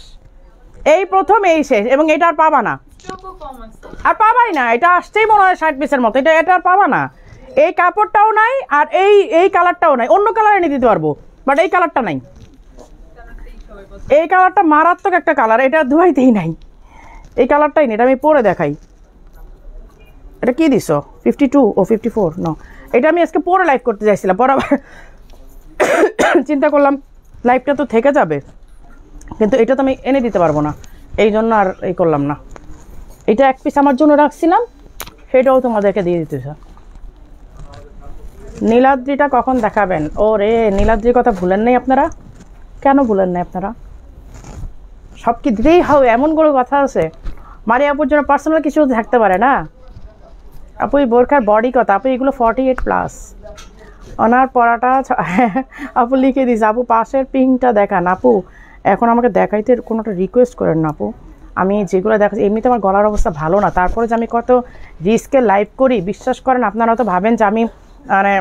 এই প্রথম এই শেষ, এবং এটা আর পাবা না, আর পাবাই না। এটা আসছেই মনে হয় 60 পিসের মতো, এটা আর পাবা না। এই কাপড়টাও নাই আর এই কালারটাও নাই, অন্য কালার এনে দিতে পারবো বাট এই কালারটা নাই। এই কালারটা মারাত্মক একটা কালার, এটা দুবাইতেই নাই, এই কালারটাই নেই। এটা আমি পরে দেখাই। এটা কি দিছো 52 ও 54 ন, এটা আমি আজকে পরে লাইভ করতে চাইছিলাম, পরে আবার চিন্তা করলাম লাইভটা তো থেকে যাবে, কিন্তু এটা তো আমি এনে দিতে পারবো না, এই জন্য আর এই করলাম না। এটা এক পিস আমার জন্য রাখছিলাম, সেটাও তোমাদেরকে দিয়ে দিতে স্যার। নীলাদ্রিটা কখন দেখাবেন? ও রে নীলাদ্রির কথা ভুলেন নাই আপনারা? কেন ভুলেন নাই আপনারা? সব কি দিতেই হবে এমন কোনো কথা আছে? মারিয়া আপুর জন্য পার্সোনাল কিছু থাকতে পারে না? আপু এই বোরখার বডি কথা, আপু এগুলো 48+। ওনার পড়াটা আপু লিখে দিস। আপু পাশের পিঙ্কটা দেখান আপু, এখন আমাকে দেখাইতে কোনোটা রিকোয়েস্ট করেন না আপু। আমি যেগুলো দেখাচ্ছি, এমনিতে আমার গলার অবস্থা ভালো না, তারপরে যে আমি কত রিস্কে লাইভ করি বিশ্বাস করেন। আপনারা তো ভাবেন যে আমি মানে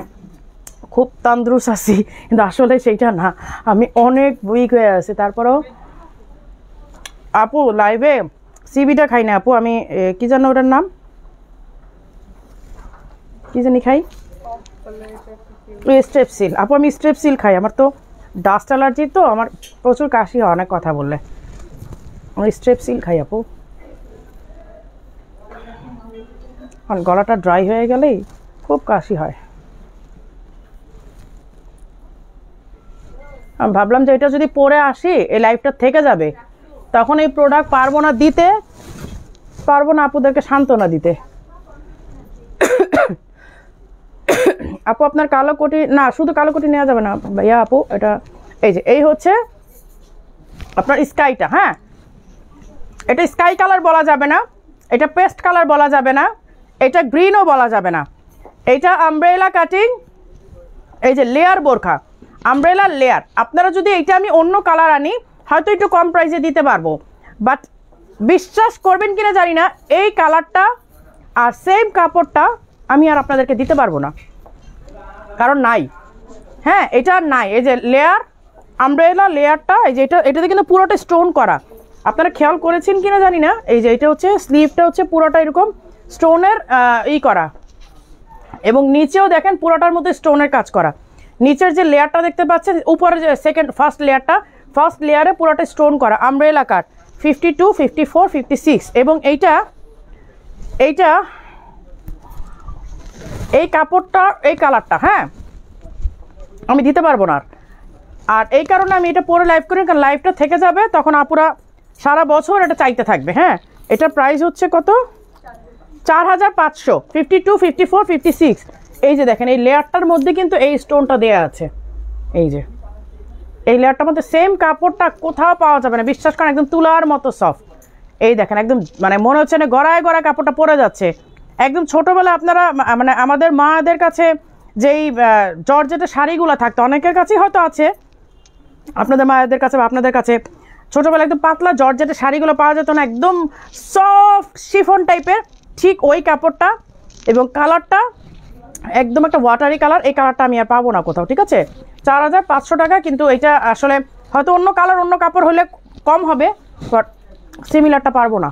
খুব তন্দ্রুস আছি, কিন্তু আসলে সেইটা না, আমি অনেক উইক হয়ে আছি। তারপরেও আপু লাইভে সিবিটা খাই না আপু, আমি কি জানো ওটার নাম কি জানি খাই, স্ট্রেপসিল। আপু আমি স্ট্রেপসিল খাই, আমার তো ডাস্ট অ্যালার্জি, তো আমার প্রচুর কাশি হয় অনেক কথা বললে, আমি স্ট্রেপসিল খাই আপু। কারণ গলাটা ড্রাই হয়ে গেলেই খুব কাশি হয়। আমি ভাবলাম যে এটা যদি পরে আসি এই লাইফটা থেকে যাবে, তখন এই প্রোডাক্ট পারবো না দিতে, পারবো না আপুদেরকে সান্ত্বনা দিতে। আপু আপনার কালো কোটি না, শুধু কালো কোটি নেওয়া যাবে না ভাইয়া আপু। এটা এই যে এই হচ্ছে আপনার স্কাইটা, হ্যাঁ এটা স্কাই কালার বলা যাবে না, এটা পেস্ট কালার বলা যাবে না, এটা গ্রিনও বলা যাবে না। এটা আমব্রেলা কাটিং, এই যে লেয়ার বোরখা, আমব্রেলা লেয়ার। আপনারা যদি এইটা আমি অন্য কালার আনি হয়তো একটু কম প্রাইসে দিতে পারবো, বাট বিশ্বাস করবেন কিনা জানি না, এই কালারটা আর সেম কাপড়টা আমি আর আপনাদেরকে দিতে পারবো না, কারণ নাই। হ্যাঁ এটা নাই, এই যে লেয়ার আমব্রেলা লেয়ারটা, এই যে এটাতে কিন্তু পুরোটা স্টোন করা, আপনারা খেয়াল করেছেন কিনা জানি না। এই যে এটা হচ্ছে স্লিভটা হচ্ছে পুরোটা এরকম স্টোনের করা, এবং নিচেও দেখেন পুরোটার মধ্যে স্টোনের কাজ করা। নিচের যে লেয়ারটা দেখতে পাচ্ছেন, উপরে যে ফার্স্ট লেয়ারটা, ফার্স্ট লেয়ারে পুরোটা স্টোন করা, আমব্রেলা কাট 52, 54, 56। এবং এইটা এই কাপড়টা এই কালারটা, হ্যাঁ আমি দিতে পারবো না। আর এই কারণে আমি এটা পরে লাইভ করি, কারণ লাইভটা থেকে যাবে, তখন আপুরা সারা বছর এটা চাইতে থাকবে। হ্যাঁ, এটার প্রাইস হচ্ছে কত? 4500, 52, 54, 56। এই যে দেখেন এই লেয়ারটার মধ্যে কিন্তু এই স্টোনটা দেয়া আছে। এই যে এই লেয়ারটার মধ্যে সেম কাপড়টা কোথাও পাওয়া যাবে না, বিশ্বাস করেন, একদম তুলার মতো সফট। এই দেখেন একদম মানে মনে হচ্ছে না গড়ায় গড়ায় কাপড়টা পরে যাচ্ছে। একদম ছোটোবেলা আপনারা মানে আমাদের মাদের কাছে যেই জর্জেটের শাড়িগুলো থাকতো, অনেকের কাছেই হয়তো আছে, আপনাদের মায়েদের কাছে বা আপনাদের কাছে ছোটোবেলা একদম পাতলা জর্জেটের শাড়িগুলো পাওয়া যেত না, একদম সফট শিফন টাইপের, ঠিক ওই কাপড়টা এবং কালারটা একদম একটা ওয়াটারি কালার। এই কালারটা আমি আর পাবো না কোথাও, ঠিক আছে? 4500 টাকা, কিন্তু এটা আসলে হয়তো অন্য কালার অন্য কাপড় হলে কম হবে, বাট সিমিলারটা পারবো না।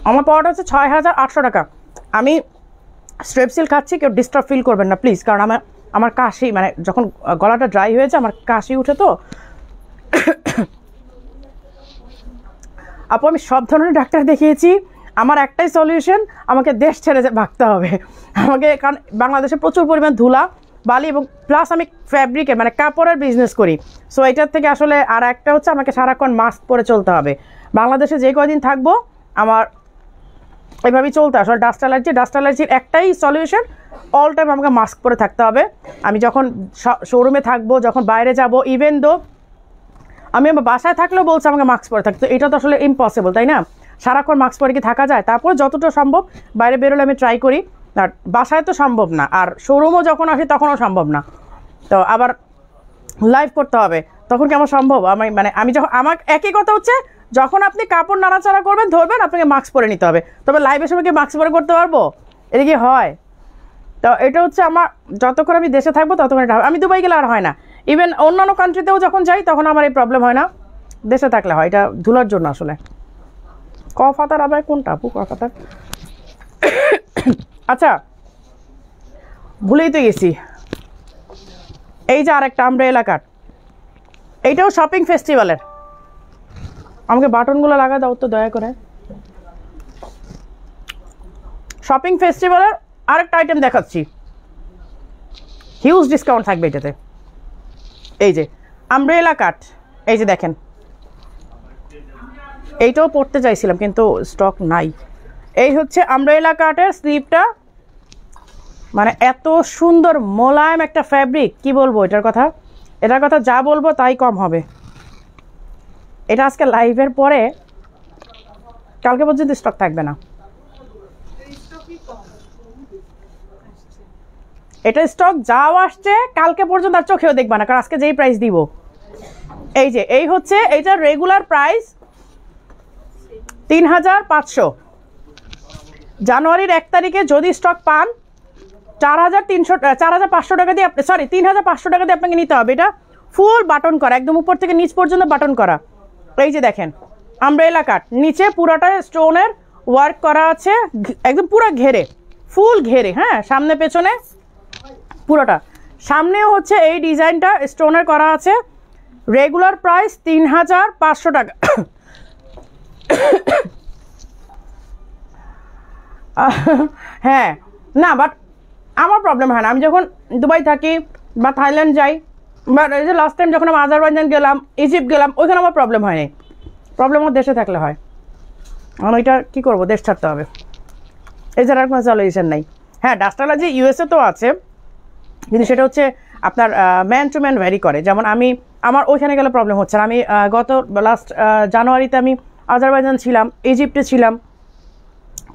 আমার পাওয়াটা হচ্ছে 6800 টাকা। আমি স্ট্রেপসিল খাচ্ছি, কেউ ডিস্টার্ব ফিল করবেন না প্লিজ, কারণ আমার কাশি, মানে যখন গলাটা ড্রাই হয়েছে আমার কাশি উঠে তো। আপু আমি সব ধরনের ডাক্তার দেখিয়েছি, আমার একটাই সলিউশন, আমাকে দেশ ছেড়ে ভাগতে হবে আমাকে, কারণ বাংলাদেশে প্রচুর পরিমাণ ধুলা বালি, এবং প্লাস আমি ফ্যাব্রিকের মানে কাপড়ের বিজনেস করি। সো এটার থেকে আসলে আর একটা হচ্ছে আমাকে সারাক্ষণ মাস্ক পরে চলতে হবে। বাংলাদেশে যে কয়দিন থাকবো আমার এইভাবেই চলতে, আসলে ডাস্ট অ্যালার্জির একটাই সলিউশন, অল টাইম আমাকে মাস্ক পরে থাকতে হবে। আমি যখন শোরুমে থাকবো, যখন বাইরে যাব, ইভেন দো আমি আমার বাসায় থাকলেও বলছে আমাকে মাস্ক পরে থাকতে, এটা তো আসলে ইম্পসিবল, তাই না? সারাক্ষণ মাস্ক পরে কি থাকা যায়? তারপর যতটা সম্ভব বাইরে বেরোলে আমি ট্রাই করি, আর বাসায় তো সম্ভব না, আর শোরুমও যখন আসি তখনও সম্ভব না। তো আবার লাইভ করতে হবে, তখন কি আমার সম্ভব? আমি যখন আমার একই কথা হচ্ছে, যখন আপনি কাপড় নাড়াচাড়া করবেন ধরবেন, আপনাকে মাস্ক পরে নিতে হবে। তবে লাইভের সময় কি মাস্ক পরে করতে পারবো? এটা কি হয়? তো এটা হচ্ছে আমার, যতক্ষণ আমি দেশে থাকবো ততক্ষণ এটা হবে। আমি দুবাই গেলে আর হয় না, ইভেন অন্যান্য কান্ট্রিতেও যখন যাই তখন আমার এই প্রবলেম হয় না, দেশে থাকলে হয়। এটা ধুলার জন্য আসলে। কফ হাতার আবার কোনটা আপু? কফ হাতার আচ্ছা ভুলেই তো গেছি, এই যে আরেকটা আমব্রেলা কাট, এইটাও শপিং ফেস্টিভ্যালের। আমাকে বাটনগুলো লাগা দাও তো দয়া করে। শপিং ফেস্টিভ্যালের আরেকটা আইটেম দেখাচ্ছি, হিউজ ডিসকাউন্ট থাকবে এটাতে। এই যে আমব্রেলা কাট, এই যে দেখেন, এইটাও পড়তে চাইছিলাম কিন্তু স্টক নাই। এই হচ্ছে আমব্রেলা কাটের স্লিভটা, মানে এত সুন্দর মোলায়েম একটা ফ্যাব্রিক, কি বলবো এটার কথা যা বলবো তাই কম হবে। এটা আজকে লাইভের পরে কালকে পর্যন্ত স্টক থাকবে না। এটা স্টক যাও আসছে, কালকে পর্যন্ত আর চোখেও দেখবা না, কারণ আজকে যেই প্রাইস দিব। এই যে এই হচ্ছে এইটার রেগুলার প্রাইস 3500। জানুয়ারির 1 তারিখে যদি স্টক পান 4500 টাকা দিয়ে, 3500 টাকা দিয়ে আপনাকে নিতে হবে। এটা ফুল বাটন করা, একদম উপর থেকে নিচ পর্যন্ত বাটন করা। এই যে দেখেন আমব্রেলা কাট, নিচে পুরাটা স্টোনের ওয়ার্ক করা আছে, একদম পুরো ঘেরে, ফুল ঘেরে। হ্যাঁ, সামনে পেছনে পুরোটা, সামনেও হচ্ছে এই ডিজাইনটা স্টোনের করা আছে। রেগুলার প্রাইস 3500 টাকা। হ্যাঁ না, বাট আমার প্রবলেম হয় না। আমি যখন দুবাই থাকি বা থাইল্যান্ড যাই, বা এই যে লাস্ট টাইম যখন আমি আজারবাইজান গেলাম, ইজিপ্ট গেলাম, ওইখানে আমার প্রবলেম হয়নি। প্রবলেম আমার দেশে থাকলে হয়। আমি ওইটা কী করবো, দেশ ছাড়তে হবে, এই ছাড়া আর কোনো সলিউশন নাই। হ্যাঁ, ডাস্ট অ্যালার্জি ইউএসএ তো আছে, কিন্তু সেটা হচ্ছে আপনার ম্যান টু ম্যান ভ্যারি করে। যেমন আমার ওইখানে গেলে প্রবলেম হচ্ছে না। আমি গত লাস্ট জানুয়ারিতে আমি আজারবাইজান ছিলাম, ইজিপ্টে ছিলাম,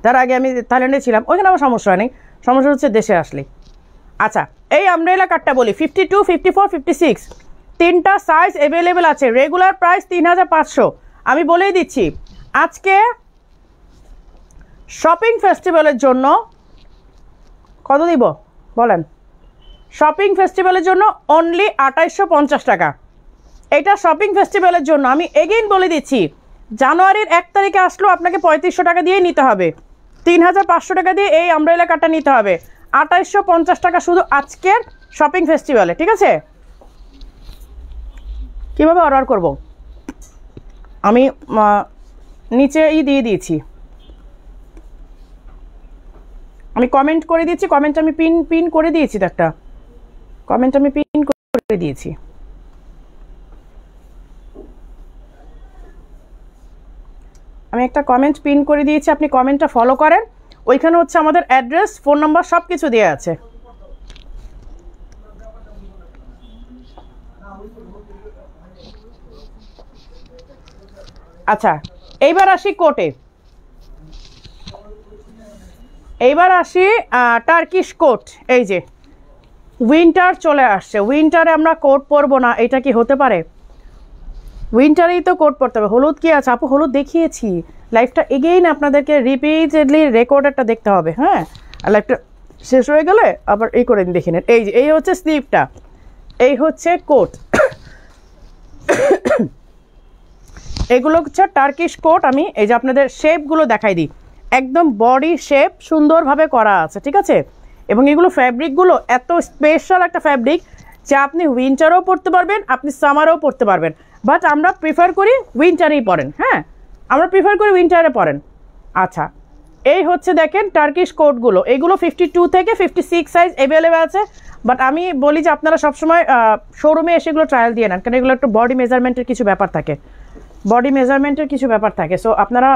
তার আগে আমি থাইল্যান্ডে ছিলাম, ওইখানে আমার সমস্যা হয়নি। সমস্যা হচ্ছে দেশে আসলে। আচ্ছা, এই আমব্রেলা কাটটা বলি, 52, 54, 56 তিনটা সাইজ অ্যাভেলেবেল আছে। Regular price 3500। আমি বলেই দিচ্ছি, আজকে শপিং ফেস্টিভ্যালের জন্য কত দিব বলেন? শপিং ফেস্টিভ্যালের জন্য অনলি 2850 টাকা। এটা শপিং ফেস্টিভ্যালের জন্য। আমি এগেইন বলে দিচ্ছি, জানুয়ারির 1 তারিখে আসলেও আপনাকে 3500 টাকা দিয়েই নিতে হবে, 3500 টাকা দিয়ে এই আমব্রেলা কাটটা নিতে হবে। 2850 টাকা শুধু আজকের শপিং ফেস্টিভ্যালে, ঠিক আছে? কীভাবে অর্ডার করব? আমি নিচে দিয়ে দিয়েছি, আমি কমেন্ট করে দিয়েছি, কমেন্ট আমি পিন করে দিয়েছি, তো একটা কমেন্ট আমি পিন করে দিয়েছি। আমি একটা কমেন্ট পিন করে দিয়েছি, আপনি কমেন্টটা ফলো করেন। ওইখানে হচ্ছে আমাদের অ্যাড্রেস, ফোন নাম্বার সব কিছু দেওয়া আছে। আচ্ছা, এইবার আসি কোটে। এইবার আসি টার্কিশ কোট। এই যে উইন্টার চলে আসছে, উইন্টারে আমরা কোট পরবো না, এটা কি হতে পারে? উইন্টারেই তো কোট পরতে হবে। হলুদ কি আছে আপু? হলুদ দেখিয়েছি। লাইফটা এগেইন আপনাদেরকে রিপিটেডলি রেকর্ডারটা দেখতে হবে। হ্যাঁ, আর লাইফটা শেষ হয়ে গেলে আবার এই করে দেখে নেন। এই যে এই হচ্ছে স্লিভটা, এই হচ্ছে কোট। এগুলো হচ্ছে টার্কিশ কোট। আমি এই যে আপনাদের শেপগুলো দেখাই দিই, একদম বডি শেপ সুন্দরভাবে করা আছে, ঠিক আছে? এবং এগুলো ফ্যাব্রিকগুলো এত স্পেশাল একটা ফ্যাব্রিক যে আপনি উইন্টারও পরতে পারবেন, আপনি সামারও পরতে পারবেন। বাট আমরা প্রিফার করি উইন্টারেই পরেন। হ্যাঁ, আমরা প্রিফার করি উইন্টারে পরেন। আচ্ছা, এই হচ্ছে দেখেন টার্কিশ কোটগুলো, এগুলো 52 থেকে 56 সাইজ অ্যাভেলেবেল আছে। বাট আমি বলি যে আপনারা সবসময় শোরুমে এসে এগুলো ট্রায়াল দিয়ে নেন, কারণ এগুলো একটু বডি মেজারমেন্টের কিছু ব্যাপার থাকে, সো আপনারা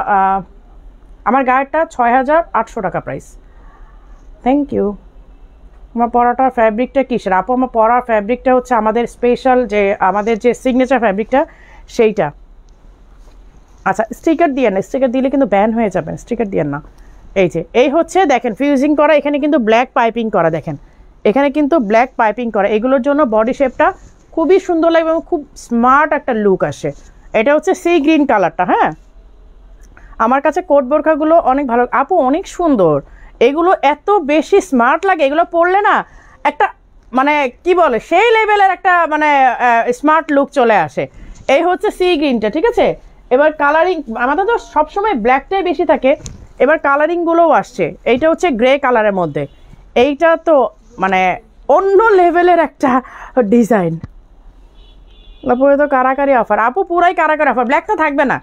আমার গায়েরটা 6800 টাকা প্রাইস। Thank you. আমার পরাটার ফ্যাব্রিকটা কিসের আপু? আমার পরার ফ্যাব্রিকটা হচ্ছে আমাদের স্পেশাল যে আমাদের যে সিগনেচার ফ্যাব্রিকটা সেইটা। আচ্ছা, স্টিকার দিয়ে না, স্টিকার দিলে কিন্তু ব্যান হয়ে যাবেন, স্টিকার দিয়ে না। এই যে এই হচ্ছে দেখেন ফিউজিং করা, এখানে কিন্তু ব্ল্যাক পাইপিং করা, দেখেন এখানে কিন্তু ব্ল্যাক পাইপিং করা। এগুলোর জন্য বডি শেপটা খুবই সুন্দর লাগবে এবং খুব স্মার্ট একটা লুক আসে। এটা হচ্ছে সি গ্রিন কালারটা। হ্যাঁ, আমার কাছে কোট বোরখাগুলো অনেক ভালো আপু, অনেক সুন্দর। এগুলো এত বেশি স্মার্ট লাগে, এগুলো পরলে না একটা মানে কি বলে সেই লেভেলের একটা মানে স্মার্ট লুক চলে আসে। এই হচ্ছে সি গ্রিনটা, ঠিক আছে? এবার কালারিং, আমাদের তো সবসময় ব্ল্যাকটাই বেশি থাকে, এবার কালারিংগুলোও আসছে। এইটা হচ্ছে গ্রে কালারের মধ্যে, এইটা তো মানে অন্য লেভেলের একটা ডিজাইন। আপু তো কারাকারি অফার আপু, পুরাই কারাকারি অফার। ব্ল্যাকটা থাকবে না,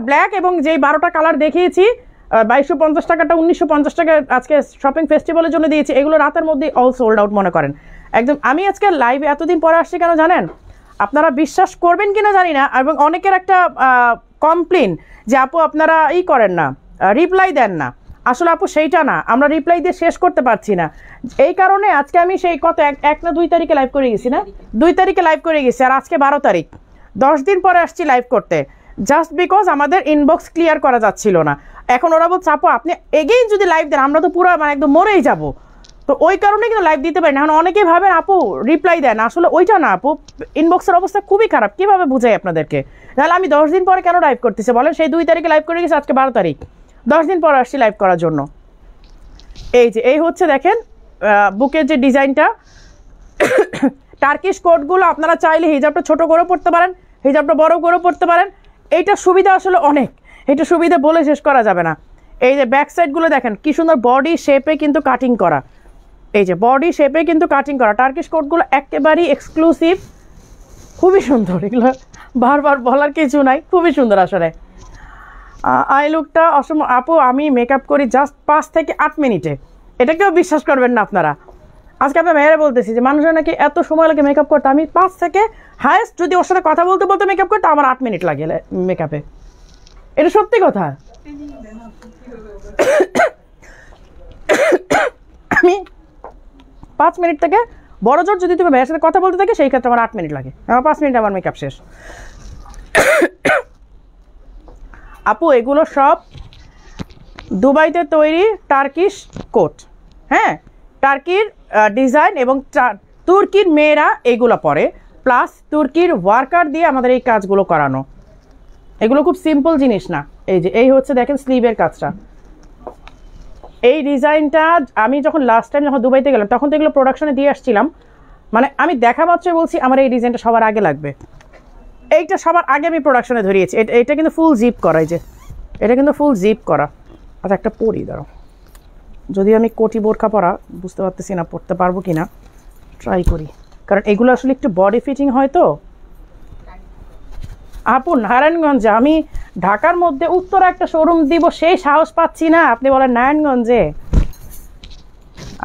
ব্ল্যাক এবং যেই 12টা কালার দেখিয়েছি 2250 টাকাটা 1950 টাকা আজকে শপিং ফেস্টিভ্যালের জন্য দিয়েছি, এগুলো রাতের মধ্যেই অল সোল্ড আউট মনে করেন একদম। আমি আজকে লাইভে এতদিন পরে আসছি কেন জানেন? আপনারা বিশ্বাস করবেন কিনা জানি না, এবং অনেকের একটা কমপ্লেন যে আপু আপনারা করেন না, রিপ্লাই দেন না। আসলে আপু সেইটা না, আমরা রিপ্লাই দিয়ে শেষ করতে পারছি না। এই কারণে আজকে আমি সেই কত 1 না 2 তারিখে লাইভ করে গেছি না, 2 তারিখে লাইভ করে গেছি, আর আজকে 12 তারিখ, 10 দিন পরে আসছি লাইভ করতে, জাস্ট বিকজ আমাদের ইনবক্স ক্লিয়ার করা যাচ্ছিল না। এখন ওরা বলছে আপু আপনি এগেইন যদি লাইভ দেন আমরা তো পুরো মানে একদম মরেই যাব, তো ওই কারণে কিন্তু লাইভ দিতে পারি না। এখন অনেকেই ভাবেন আপু রিপ্লাই দেন, আসলে ওইটা না আপু, ইনবক্সের অবস্থা খুবই খারাপ, কীভাবে বুঝাই আপনাদেরকে? তাহলে আমি 10 দিন পরে কেন লাইভ করতেছি বলেন? সেই 2 তারিখে লাইভ করে গেছি, আজকে 12 তারিখ, 10 দিন পরে আসছি লাইভ করার জন্য। এই যে এই হচ্ছে দেখেন বুকের যে ডিজাইনটা, টার্কিশ কোটগুলো আপনারা চাইলে হিজাবটা ছোট করেও পড়তে পারেন, হিজাবটা বড় করেও পড়তে পারেন। এইটা সুবিধা আসলে অনেক, এটা সুবিধা বলে শেষ করা যাবে না। এই যে ব্যাক সাইডগুলো দেখেন কি সুন্দর বডি শেপে কিন্তু কাটিং করা, এই যে বডি শেপে কিন্তু কাটিং করা। টার্কিশ কোটগুলো একেবারেই এক্সক্লুসিভ, খুবই সুন্দর, এগুলো বারবার বলার কিছু নাই, খুবই সুন্দর আসলে। আই লুকটা অসম্ভব আপু, আমি মেকআপ করি জাস্ট 5 থেকে 8 মিনিটে, এটা কেউ বিশ্বাস করবেন না আপনারা। আজকে আপনার মেয়েরা বলতেছি যে মানুষের নাকি এত সময় লাগে মেকআপ করতে, আমি 5 থেকে হায়েস্ট যদি ওর সাথে কথা বলতে বলতে মেকআপ করতে আমার 8 মিনিট লাগে মেকআপে, এটা সত্যি কথা। আমি 5 মিনিট থেকে বড় জোর যদি তুমি মেয়ের সাথে কথা বলতে থাকে সেই ক্ষেত্রে আমার 8 মিনিট লাগে, আমার 5 মিনিট আমার মেকআপ শেষ। আপু এগুলো সব দুবাইতে তৈরি টার্কিশ কোট। হ্যাঁ, টার্কির ডিজাইন এবং তুর্কির মেয়েরা এইগুলো পরে, প্লাস তুর্কির ওয়ার্কার দিয়ে আমাদের এই কাজগুলো করানো। এগুলো খুব সিম্পল জিনিস না। এই যে এই হচ্ছে দেখেন স্লিভের কাজটা, এই ডিজাইনটা আমি যখন লাস্ট টাইম যখন দুবাইতে গেলাম তখন তো এগুলো প্রোডাকশনে দিয়ে আসছিলাম, মানে আমি দেখা মাত্রই বলছি আমার এই ডিজাইনটা সবার আগে লাগবে, এইটা সবার আগে আমি প্রোডাকশনে ধরিয়েছি। এটা কিন্তু ফুল জিপ করা, এই যে এটা কিন্তু ফুল জিপ করা। আচ্ছা একটা পরি দাঁড়াও, যদি আমি কোটি বোরখা পরা বুঝতে পারতেছি না পরতে পারবো কি না, ট্রাই করি, কারণ এগুলো আসলে একটু বডি ফিটিং হয় তো। আপু নারায়ণগঞ্জে, আমি ঢাকার মধ্যে উত্তরা একটা শোরুম দিব সেই সাহস পাচ্ছি না, আপনি বলেন নারায়ণগঞ্জে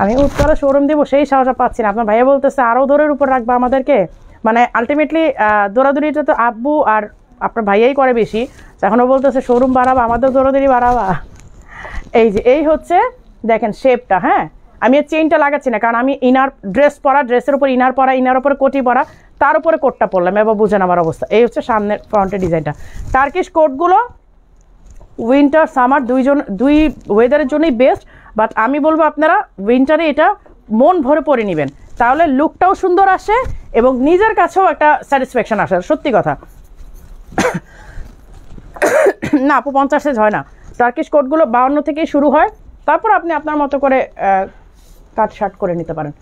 আমি উত্তরা শোরুম দিব সেই সাহস পাচ্ছি না। আপনার ভাইয়া বলতেছে আরও দৌড়ের উপর রাখবা আমাদেরকে, মানে আলটিমেটলি দৌড়াদৌড়িটা তো আব্বু আর আপনার ভাইয়াই করে বেশি, এখনও বলতেছে শোরুম বাড়াবা, আমাদের দৌড়াদৌড়ি বাড়াবা। এই যে এই হচ্ছে দেখেন শেপটা, হ্যাঁ আমি এর চেইনটা লাগাচ্ছি না, কারণ আমি ইনার ড্রেস পরা, ড্রেসের উপর ইনার পরা, ইনার উপরে কোটি পরা, তার উপরে কোটটা পরলাম, এবার বুঝেন আমার অবস্থা। এই হচ্ছে সামনের ফ্রন্টের ডিজাইনটা। টার্কিশ কোটগুলো উইন্টার সামার দুই ওয়েদারের জন্যই বেস্ট, বাট আমি বলবো আপনারা উইন্টারে এটা মন ভরে পরে নেবেন, তাহলে লুকটাও সুন্দর আসে এবং নিজের কাছেও একটা স্যাটিসফ্যাকশন আসে। সত্যি কথা না আপু 50 সাইজ হয় না, টার্কিশ কোটগুলো 52 থেকেই শুরু হয়, তারপর আপনি আপনার মতো করে কাট শার্ট করে নিতে পারেন।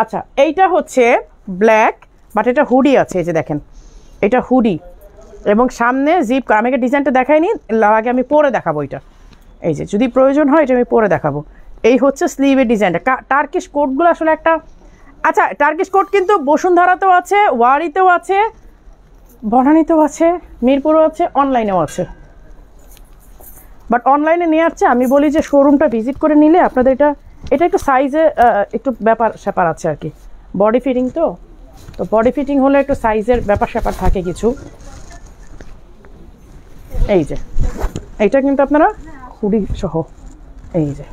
আচ্ছা এইটা হচ্ছে ব্ল্যাক, বাট এটা হুডি আছে, এই যে দেখেন এটা হুডি এবং সামনে জিপ। আমাকে ডিজাইনটা দেখাইনি, আগে আমি পরে দেখাবো এটা। এই যে যদি প্রয়োজন হয় এটা আমি পরে দেখাবো। এই হচ্ছে স্লিভের ডিজাইনটা। টার্কিশ কোটগুলো আসলে একটা, আচ্ছা টার্কিশ কোট কিন্তু বসুন্ধরাতেও আছে, ওয়ারিতেও আছে, বনানীতেও আছে, মিরপুরও আছে, অনলাইনেও আছে। বাট অনলাইনে নিয়ে আসছে, আমি বলি যে শোরুমটা ভিজিট করে নিলে আপনাদের এটা একটু সাইজে একটু ব্যাপার স্যাপার আছে আর কি, বডি ফিটিং তো বডি ফিটিং হলে একটু সাইজের ব্যাপার স্যাপার থাকে কিছু। এই যে এইটা কিন্তু আপনারা হুডি সহ, এই যে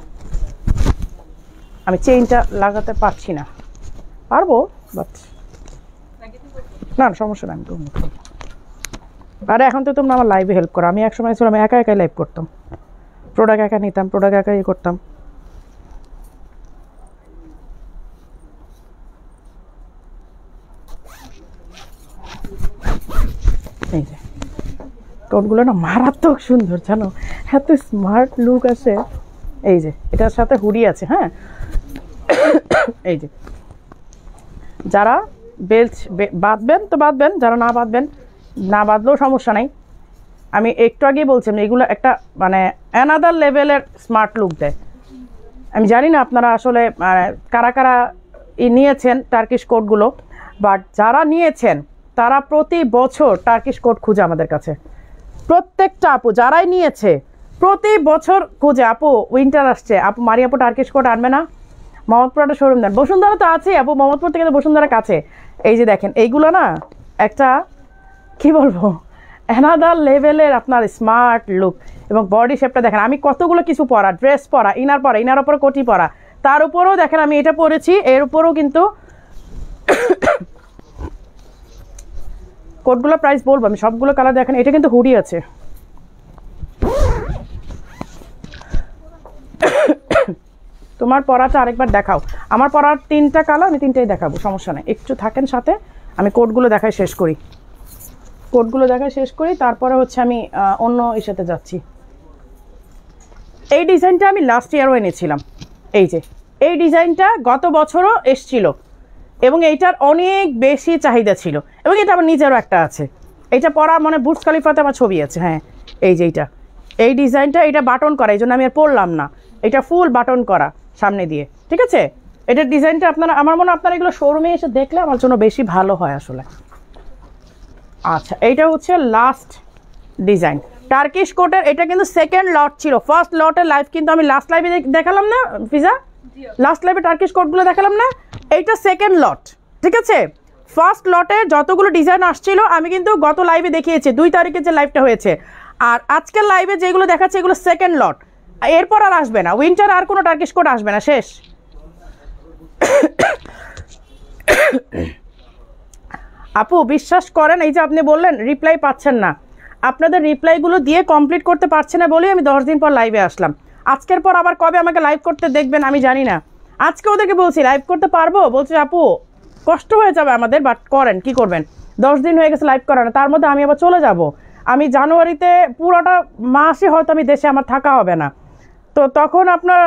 আমি চেইনটা লাগাতে পারছি না, পারবো বাট না সমস্যা নাই, আমি তো আরে এখন তো তোমরা আমার লাইভে হেল্প করো, আমি একসময় ছিলাম একা একাই লাইভ করতাম, প্রোডাক্ট একা নিতাম, প্রোডাক্ট একাই করতাম। এই যে কোটগুলো না মারাত্মক সুন্দর জানো, এত স্মার্ট লুক আসে। এই যে এটার সাথে হুডি আছে, হ্যাঁ এই যে যারা বেল্ট বাঁধবেন তো বাঁধবেন, যারা না বাঁধবেন না বাঁধলেও সমস্যা নাই। আমি একটু আগেই বলছিলাম এগুলো একটা মানে অ্যানাদার লেভেলের স্মার্ট লুক দেয়। আমি জানি না আপনারা আসলে কারা কারা নিয়েছেন টার্কিশ কোটগুলো, বাট যারা নিয়েছেন তারা প্রতি বছর টার্কিশ কোট খুঁজে আমাদের কাছে, প্রত্যেকটা আপু যারাই নিয়েছে প্রতি বছর খুঁজে, আপু উইন্টার আসছে, আপু মারি আপু টার্কিশ কোট আনবে না, মোহাম্মদপুর একটা শোরুম দেন, বসুন্ধরা তো আছে আপু, মোহাম্মদপুর থেকে তো বসুন্ধরা কাছে। এই যে দেখেন এইগুলো না একটা কি বলবো অ্যানাদার লেভেলের আপনার স্মার্ট লুক, এবং বডি শেপটা দেখেন, আমি কতগুলো কিছু পরা, ড্রেস পরা, ইনার উপরে কোটি পরা, তার উপরেও দেখেন আমি এটা পরেছি, এর উপরেও কিন্তু কোটগুলো প্রাইস বলবো আমি, সবগুলো কালার দেখেন। এটা কিন্তু হুডি আছে, তোমার পরাটা আরেকবার দেখাও, আমার পরার 3টা কালার, আমি 3টাই দেখাবো, সমস্যা নেই, একটু থাকেন সাথে, আমি কোটগুলো দেখাই শেষ করি, তারপরে হচ্ছে আমি অন্য ইসেতে যাচ্ছি। এই ডিজাইনটা আমি লাস্ট ইয়ারও এনেছিলাম, এই যে এই ডিজাইনটা গত বছরও এসছিল এবং এইটার অনেক বেশি চাহিদা ছিল, এবং এটা আমার নিজেরও একটা আছে, এইটা পরা মানে বুর্জ খলিফাতে আমার ছবি আছে, হ্যাঁ এই যে এই ডিজাইনটা, এটা বাটন করা, এই জন্য আমি আর পরলাম না, এটা ফুল বাটন করা সামনে দিয়ে, ঠিক আছে। এটার ডিজাইনটা আপনারা, আমার মনে হয় আপনারা এগুলো শোরুমে এসে দেখলে আমার জন্য বেশি ভালো হয় আসলে। আচ্ছা এইটা হচ্ছে লাস্ট ডিজাইন টার্কিশ কোটের, এটা কিন্তু সেকেন্ড লট ছিল, ফার্স্ট লটের লাইভ কিন্তু আমি লাস্ট লাইভে দেখালাম না ফিজা, লাস্ট লাইভে টার্কিশ কোটগুলো দেখালাম না, এইটা সেকেন্ড লট, ঠিক আছে। ফার্স্ট লটে যতগুলো ডিজাইন আসছিল আমি কিন্তু গত লাইভে দেখিয়েছি, 2 তারিখে যে লাইভটা হয়েছে, আর আজকের লাইভে যেগুলো দেখাচ্ছে এগুলো সেকেন্ড লট, এরপর আর আসবে না, উইন্টার আর কোনো টার্কিশ কোট আসবে না, শেষ। আপু বিশ্বাস করেন, এই যে আপনি বললেন রিপ্লাই পাচ্ছেন না, আপনাদের রিপ্লাইগুলো দিয়ে কমপ্লিট করতে পারছে না বলেই আমি 10 দিন পর লাইভে আসলাম। আজকের পর আবার কবে আমাকে লাইভ করতে দেখবেন আমি জানি না, আজকে ওদেরকে বলছি লাইভ করতে পারবো, বলছে আপু কষ্ট হয়ে যাবে আমাদের, বাট করেন, কি করবেন, 10 দিন হয়ে গেছে লাইভ করা না, তার মধ্যে আমি আবার চলে যাব, আমি জানুয়ারিতে পুরোটা মাসে হয়তো আমি দেশে আমার থাকা হবে না, তো তখন আপনার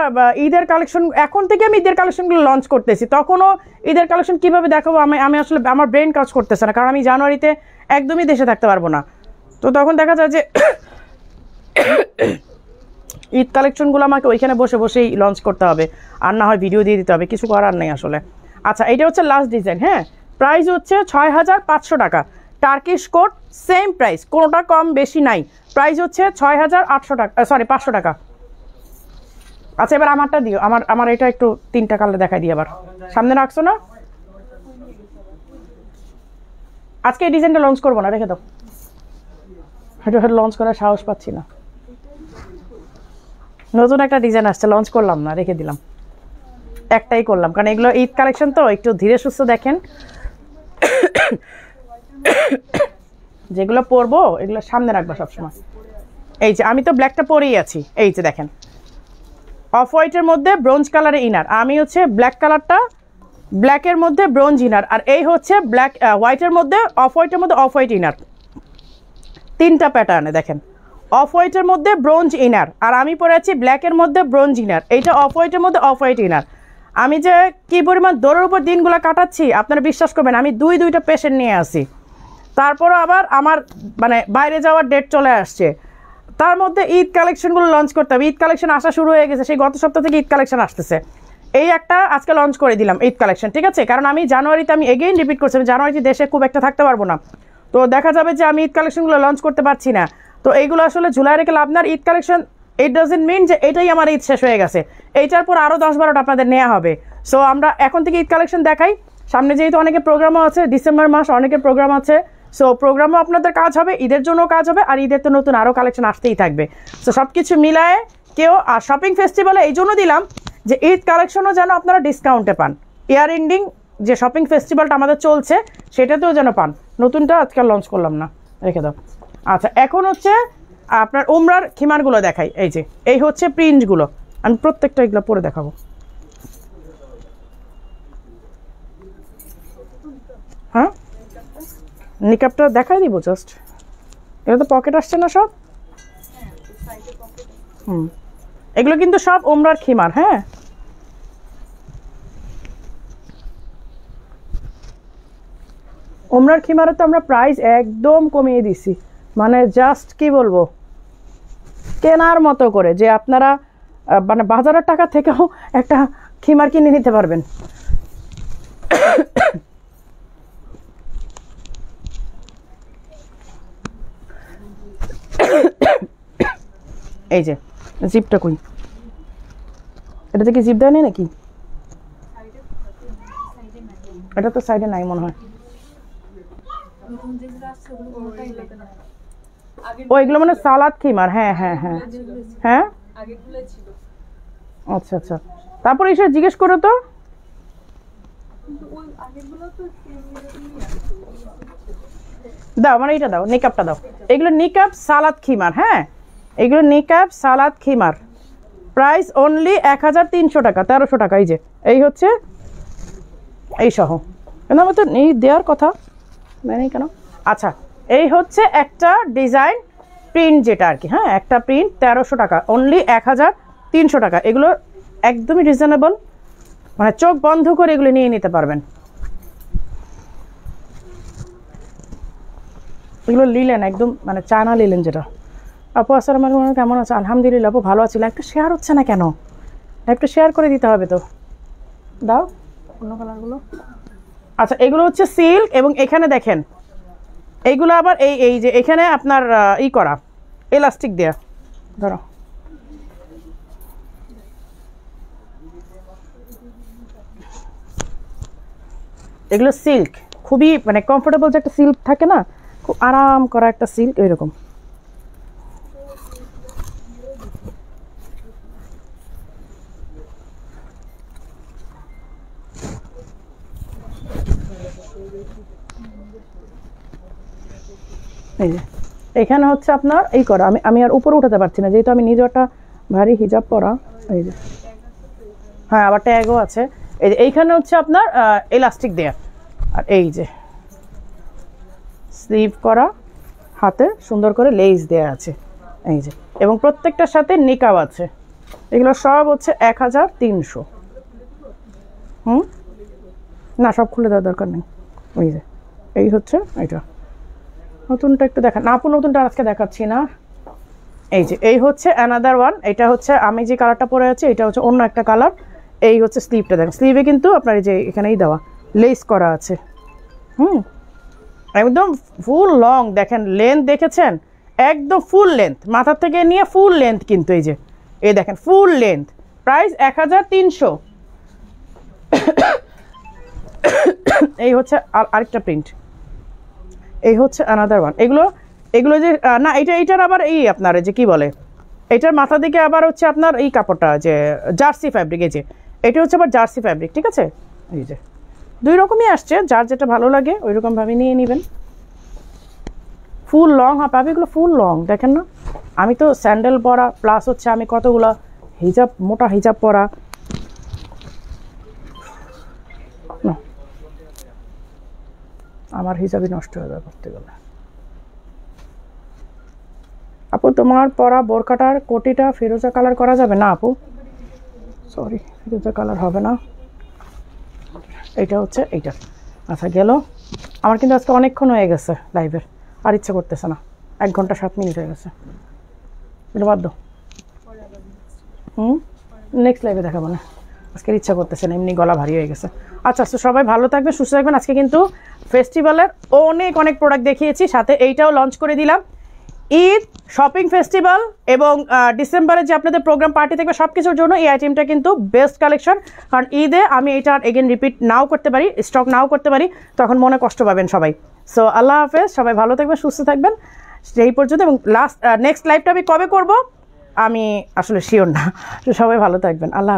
ঈদের কালেকশন, এখন থেকে আমি ঈদের কালেকশনগুলো লঞ্চ করতেছি, তখনও ঈদের কালেকশন কীভাবে দেখাবো আমি আসলে আমার ব্রেন কাজ করতেছে না, কারণ আমি জানুয়ারিতে একদমই দেশে থাকতে পারবো না, তো তখন দেখা যায় যে ঈদ কালেকশনগুলো আমাকে ওইখানে বসে বসেই লঞ্চ করতে হবে, আর না হয় ভিডিও দিয়ে দিতে হবে, কিছু করার নেই আসলে। আচ্ছা এটা হচ্ছে লাস্ট ডিজাইন, হ্যাঁ প্রাইস হচ্ছে 6500 টাকা, টার্কিশ কোট সেম প্রাইস, কোনোটা কম বেশি নাই, প্রাইস হচ্ছে 6800 টাকা, সরি 500 টাকা। আচ্ছা এবার আমারটা দিও, আমার এটা একটু 3টা কালার দেখাই দিই, আবার সামনে রাখছো না, আজকে এই ডিজাইনটা লঞ্চ করবো না, রেখে দাও, এটা লঞ্চ করার সাহস পাচ্ছি না। নতুন একটা ডিজাইন আসছে, লঞ্চ করলাম না, রেখে দিলাম, একটাই করলাম, কারণ এগুলো ঈদ কালেকশন তো, একটু ধীরে সুস্থ দেখেন। যেগুলো পরবো এগুলো সামনে রাখবা সবসময়। এই যে আমি তো ব্ল্যাকটা পরেই আছি, এই যে দেখেন অফ হোয়াইটের মধ্যে ব্রোঞ্জ কালারের ইনার, আমি হচ্ছে ব্ল্যাক কালারটা ব্ল্যাকের মধ্যে ব্রোঞ্জ ইনার, আর এই হচ্ছে ব্ল্যাক হোয়াইটের মধ্যে অফ হোয়াইটের মধ্যে অফ হোয়াইট ইনার, তিনটা প্যাটার্নে দেখেন। অফ হোয়াইটের মধ্যে ব্রোঞ্জ ইনার, আর আমি পরে আছি ব্ল্যাকের মধ্যে ব্রোঞ্জ ইনার, এইটা অফ হোয়াইটের মধ্যে অফ হোয়াইট ইনার। আমি যে কী পরিমাণ দৌড়ের উপর দিনগুলো কাটাচ্ছি আপনারা বিশ্বাস করবেন, আমি দুইটা পেশেন্ট নিয়ে আসি, তারপরও আবার আমার মানে বাইরে যাওয়ার ডেট চলে আসছে, তার মধ্যে ঈদ কালেকশনগুলো লঞ্চ করতে হবে। ঈদ কালেকশন আসা শুরু হয়ে গেছে, সেই গত সপ্তাহ থেকে ঈদ কালেকশন আসতেছে। এই একটা আজকে লঞ্চ করে দিলাম ঈদ কালেকশন, ঠিক আছে? কারণ আমি জানুয়ারিতে, আমি এগেইন রিপিট করছি, আমি জানুয়ারিতে দেশে খুব একটা থাকতে পারবো না, তো দেখা যাবে যে আমি ঈদ কালেকশনগুলো লঞ্চ করতে পারছি না। তো এইগুলো আসলে ঝুলাই রেখে লাভ না। Eid collection it doesn't mean যে এটাই আমার ঈদ শেষ হয়ে গেছে, এইটার পর আরও 10-12টা আপনাদের নেওয়া হবে। সো আমরা এখন থেকে ঈদ কালেকশন দেখাই, সামনে যেহেতু অনেকের প্রোগ্রামও আছে, ডিসেম্বর মাস অনেকের প্রোগ্রাম আছে, সো প্রোগ্রামও আপনাদের কাজ হবে, ঈদের জন্য কাজ হবে, আর ঈদের তো নতুন আরও কালেকশন আসতেই থাকবে। সো সব কিছু মিলায়ে কেউ, আর শপিং ফেস্টিভ্যালে এই জন্য দিলাম যে ঈদ কালেকশনও যেন আপনারা ডিসকাউন্টে পান, ইয়ার এন্ডিং যে শপিং ফেস্টিভ্যালটা আমাদের চলছে সেটাতেও যেন পান। নতুনটা আজকাল লঞ্চ করলাম না, রেখে দাও। আচ্ছা, এখন হচ্ছে আপনার উমরার খিমারগুলো দেখাই। এই যে এই হচ্ছে প্রিন্টগুলো, আমি প্রত্যেকটা এগুলো পরে দেখাবো। হ্যাঁ, নিকাপটা দেখাই দিব জাস্ট, এটা তো পকেট আসছে না সব। এগুলো কিন্তু সব উমরার খিমার। হ্যাঁ, উমরার খিমারে তো আমরা প্রাইস একদম কমিয়ে দিছি, মানে জাস্ট কি বলবো, কেনার মতো করে, যে আপনারা মানে বাজারের টাকা থেকেও একটা খিমার কিনে নিতে পারবেন। এই যে জিপটা কই, এটাতে কি জিপ দেয় নেই নাকি? এটা তো সাইডে নাই মনে হয়। ও এগুলো মানে সালাদ খিমার। হ্যাঁ হ্যাঁ হ্যাঁ হ্যাঁ, আচ্ছা আচ্ছা, তারপর এসে জিজ্ঞেস করো তো। দাও মানে এটা দাও, নিকাবটা দাও। এগুলো নিকাব সালাদ খিমার। হ্যাঁ, এগুলো নিকাব সালাদ খিমার, প্রাইস অনলি 1300 টাকা, 1300 টাকা। এই যে এই হচ্ছে এই সহ, কেন আমার তো এই দেওয়ার কথা নেই কেন। আচ্ছা, এই হচ্ছে একটা ডিজাইন প্রিন্ট যেটা আর কি। হ্যাঁ, একটা প্রিন্ট 1300 টাকা, অনলি 1300 টাকা। এগুলো একদমই রিজনেবল, মানে চোখ বন্ধ করে এগুলো নিয়ে নিতে পারবেন। এগুলো লিলেন একদম, মানে চায়না লিলেন যেটা। আপু আসসালামু আলাইকুম, কেমন আছে? আলহামদুলিল্লাহ আপু, ভালো আছিলাম। একটু শেয়ার হচ্ছে না কেন? একটু শেয়ার করে দিতে হবে তো, দাও অন্য কালারগুলো। আচ্ছা, এগুলো হচ্ছে সিল্ক, এবং এখানে দেখেন এইগুলো আবার এই এই যে এখানে আপনার ই করা এলাস্টিক দেয়া, ধরো এগুলো সিল্ক, খুবই মানে কমফোর্টেবল যে একটা সিল্ক থাকে না, খুব আরাম করা একটা সিল্ক, এরকম। এই যে এখানে হচ্ছে আপনার এই করা, আমি আর উপরে উঠাতে পারছি না যেহেতু আমি নিজে একটা ভারী হিজাব পরা। এই যে হ্যাঁ, আবার ট্যাগও আছে। এই যে এইখানে হচ্ছে আপনার এলাস্টিক দেয়া, আর এই যে স্লিভ করা, হাতে সুন্দর করে লেস দেয়া আছে। এই যে, এবং প্রত্যেকটার সাথে নিকাব আছে। এগুলো সব হচ্ছে 1300। না, সব খুলে দেওয়ার দরকার নেই। ওই যে এই হচ্ছে এটা, নতুনটা একটু দেখা না আপু, নতুনটা আজকে দেখাচ্ছি না। এই যে এই হচ্ছে অ্যানাদার ওয়ান, এটা হচ্ছে আমি যে কালারটা পরে আছি এটা হচ্ছে অন্য একটা কালার। এই হচ্ছে স্লিভটা দেখেন, স্লিভে কিন্তু আপনার এই যে এখানেই দেওয়া লেস করা আছে। একদম ফুল লং, দেখেন লেন্থ দেখেছেন, একদম ফুল লেন্থ, মাথার থেকে নিয়ে ফুল লেন্থ কিন্তু। এই যে এই দেখেন ফুল লেন্থ, প্রাইস 1300। এই হচ্ছে আরেকটা প্রিন্ট, এই হচ্ছে অ্যানাদার ওয়ান। এগুলো এগুলো যে না এইটার আবার এই আপনার যে কি বলে, এটার মাথা দিকে আবার হচ্ছে আপনার এই কাপড়টা যে জার্সি ফ্যাব্রিক, এই যে এটা হচ্ছে আবার জার্সি ফ্যাব্রিক, ঠিক আছে। এই যে 2 রকমই আসছে, যার যেটা ভালো লাগে ওই রকমভাবে নিয়ে নেবেন। ফুল লং পাবে এগুলো, ফুল লং দেখেন না। আমি তো স্যান্ডেল পরা প্লাস হচ্ছে আমি কতগুলো হিজাব, মোটা হিজাব পরা। আমার হিজাবই নষ্ট হয়ে যাবে করতে গেলে। আপু তোমার পরা বোরকাটার কোটিটা ফিরোজা কালার করা যাবে না আপু? সরি, ফিরোজা কালার হবে না, এইটা হচ্ছে এইটা। আচ্ছা গেল। আমার কিন্তু আজকে অনেকক্ষণ হয়ে গেছে লাইভের, আর ইচ্ছা করতেছে না, 1 ঘন্টা 7 মিনিট হয়ে গেছে। এটা বাদ দাও, নেক্সট লাইভে দেখাবো না, আজকের ইচ্ছা করতেছে না, এমনি গলা ভারী হয়ে গেছে। আচ্ছা তো সবাই ভালো থাকবেন, সুস্থ থাকবেন। আজকে কিন্তু ফেস্টিভ্যালের অনেক প্রোডাক্ট দেখিয়েছি, সাথে এইটাও লঞ্চ করে দিলাম। ঈদ শপিং ফেস্টিভ্যাল এবং ডিসেম্বরে যে আপনাদের প্রোগ্রাম পার্টি থাকবে সব কিছুর জন্য এই আইটেমটা কিন্তু বেস্ট কালেকশন। কারণ ঈদে আমি এটা এগেন রিপিট নাও করতে পারি, স্টক নাও করতে পারি, তখন মনে কষ্ট পাবেন সবাই। সো আল্লাহ হাফেজ, সবাই ভালো থাকবেন, সুস্থ থাকবেন সেই পর্যন্ত। এবং নেক্সট লাইভটা আমি কবে করব আমি আসলে শিওর না, সবাই ভালো থাকবেন, আল্লাহ হাফেজ।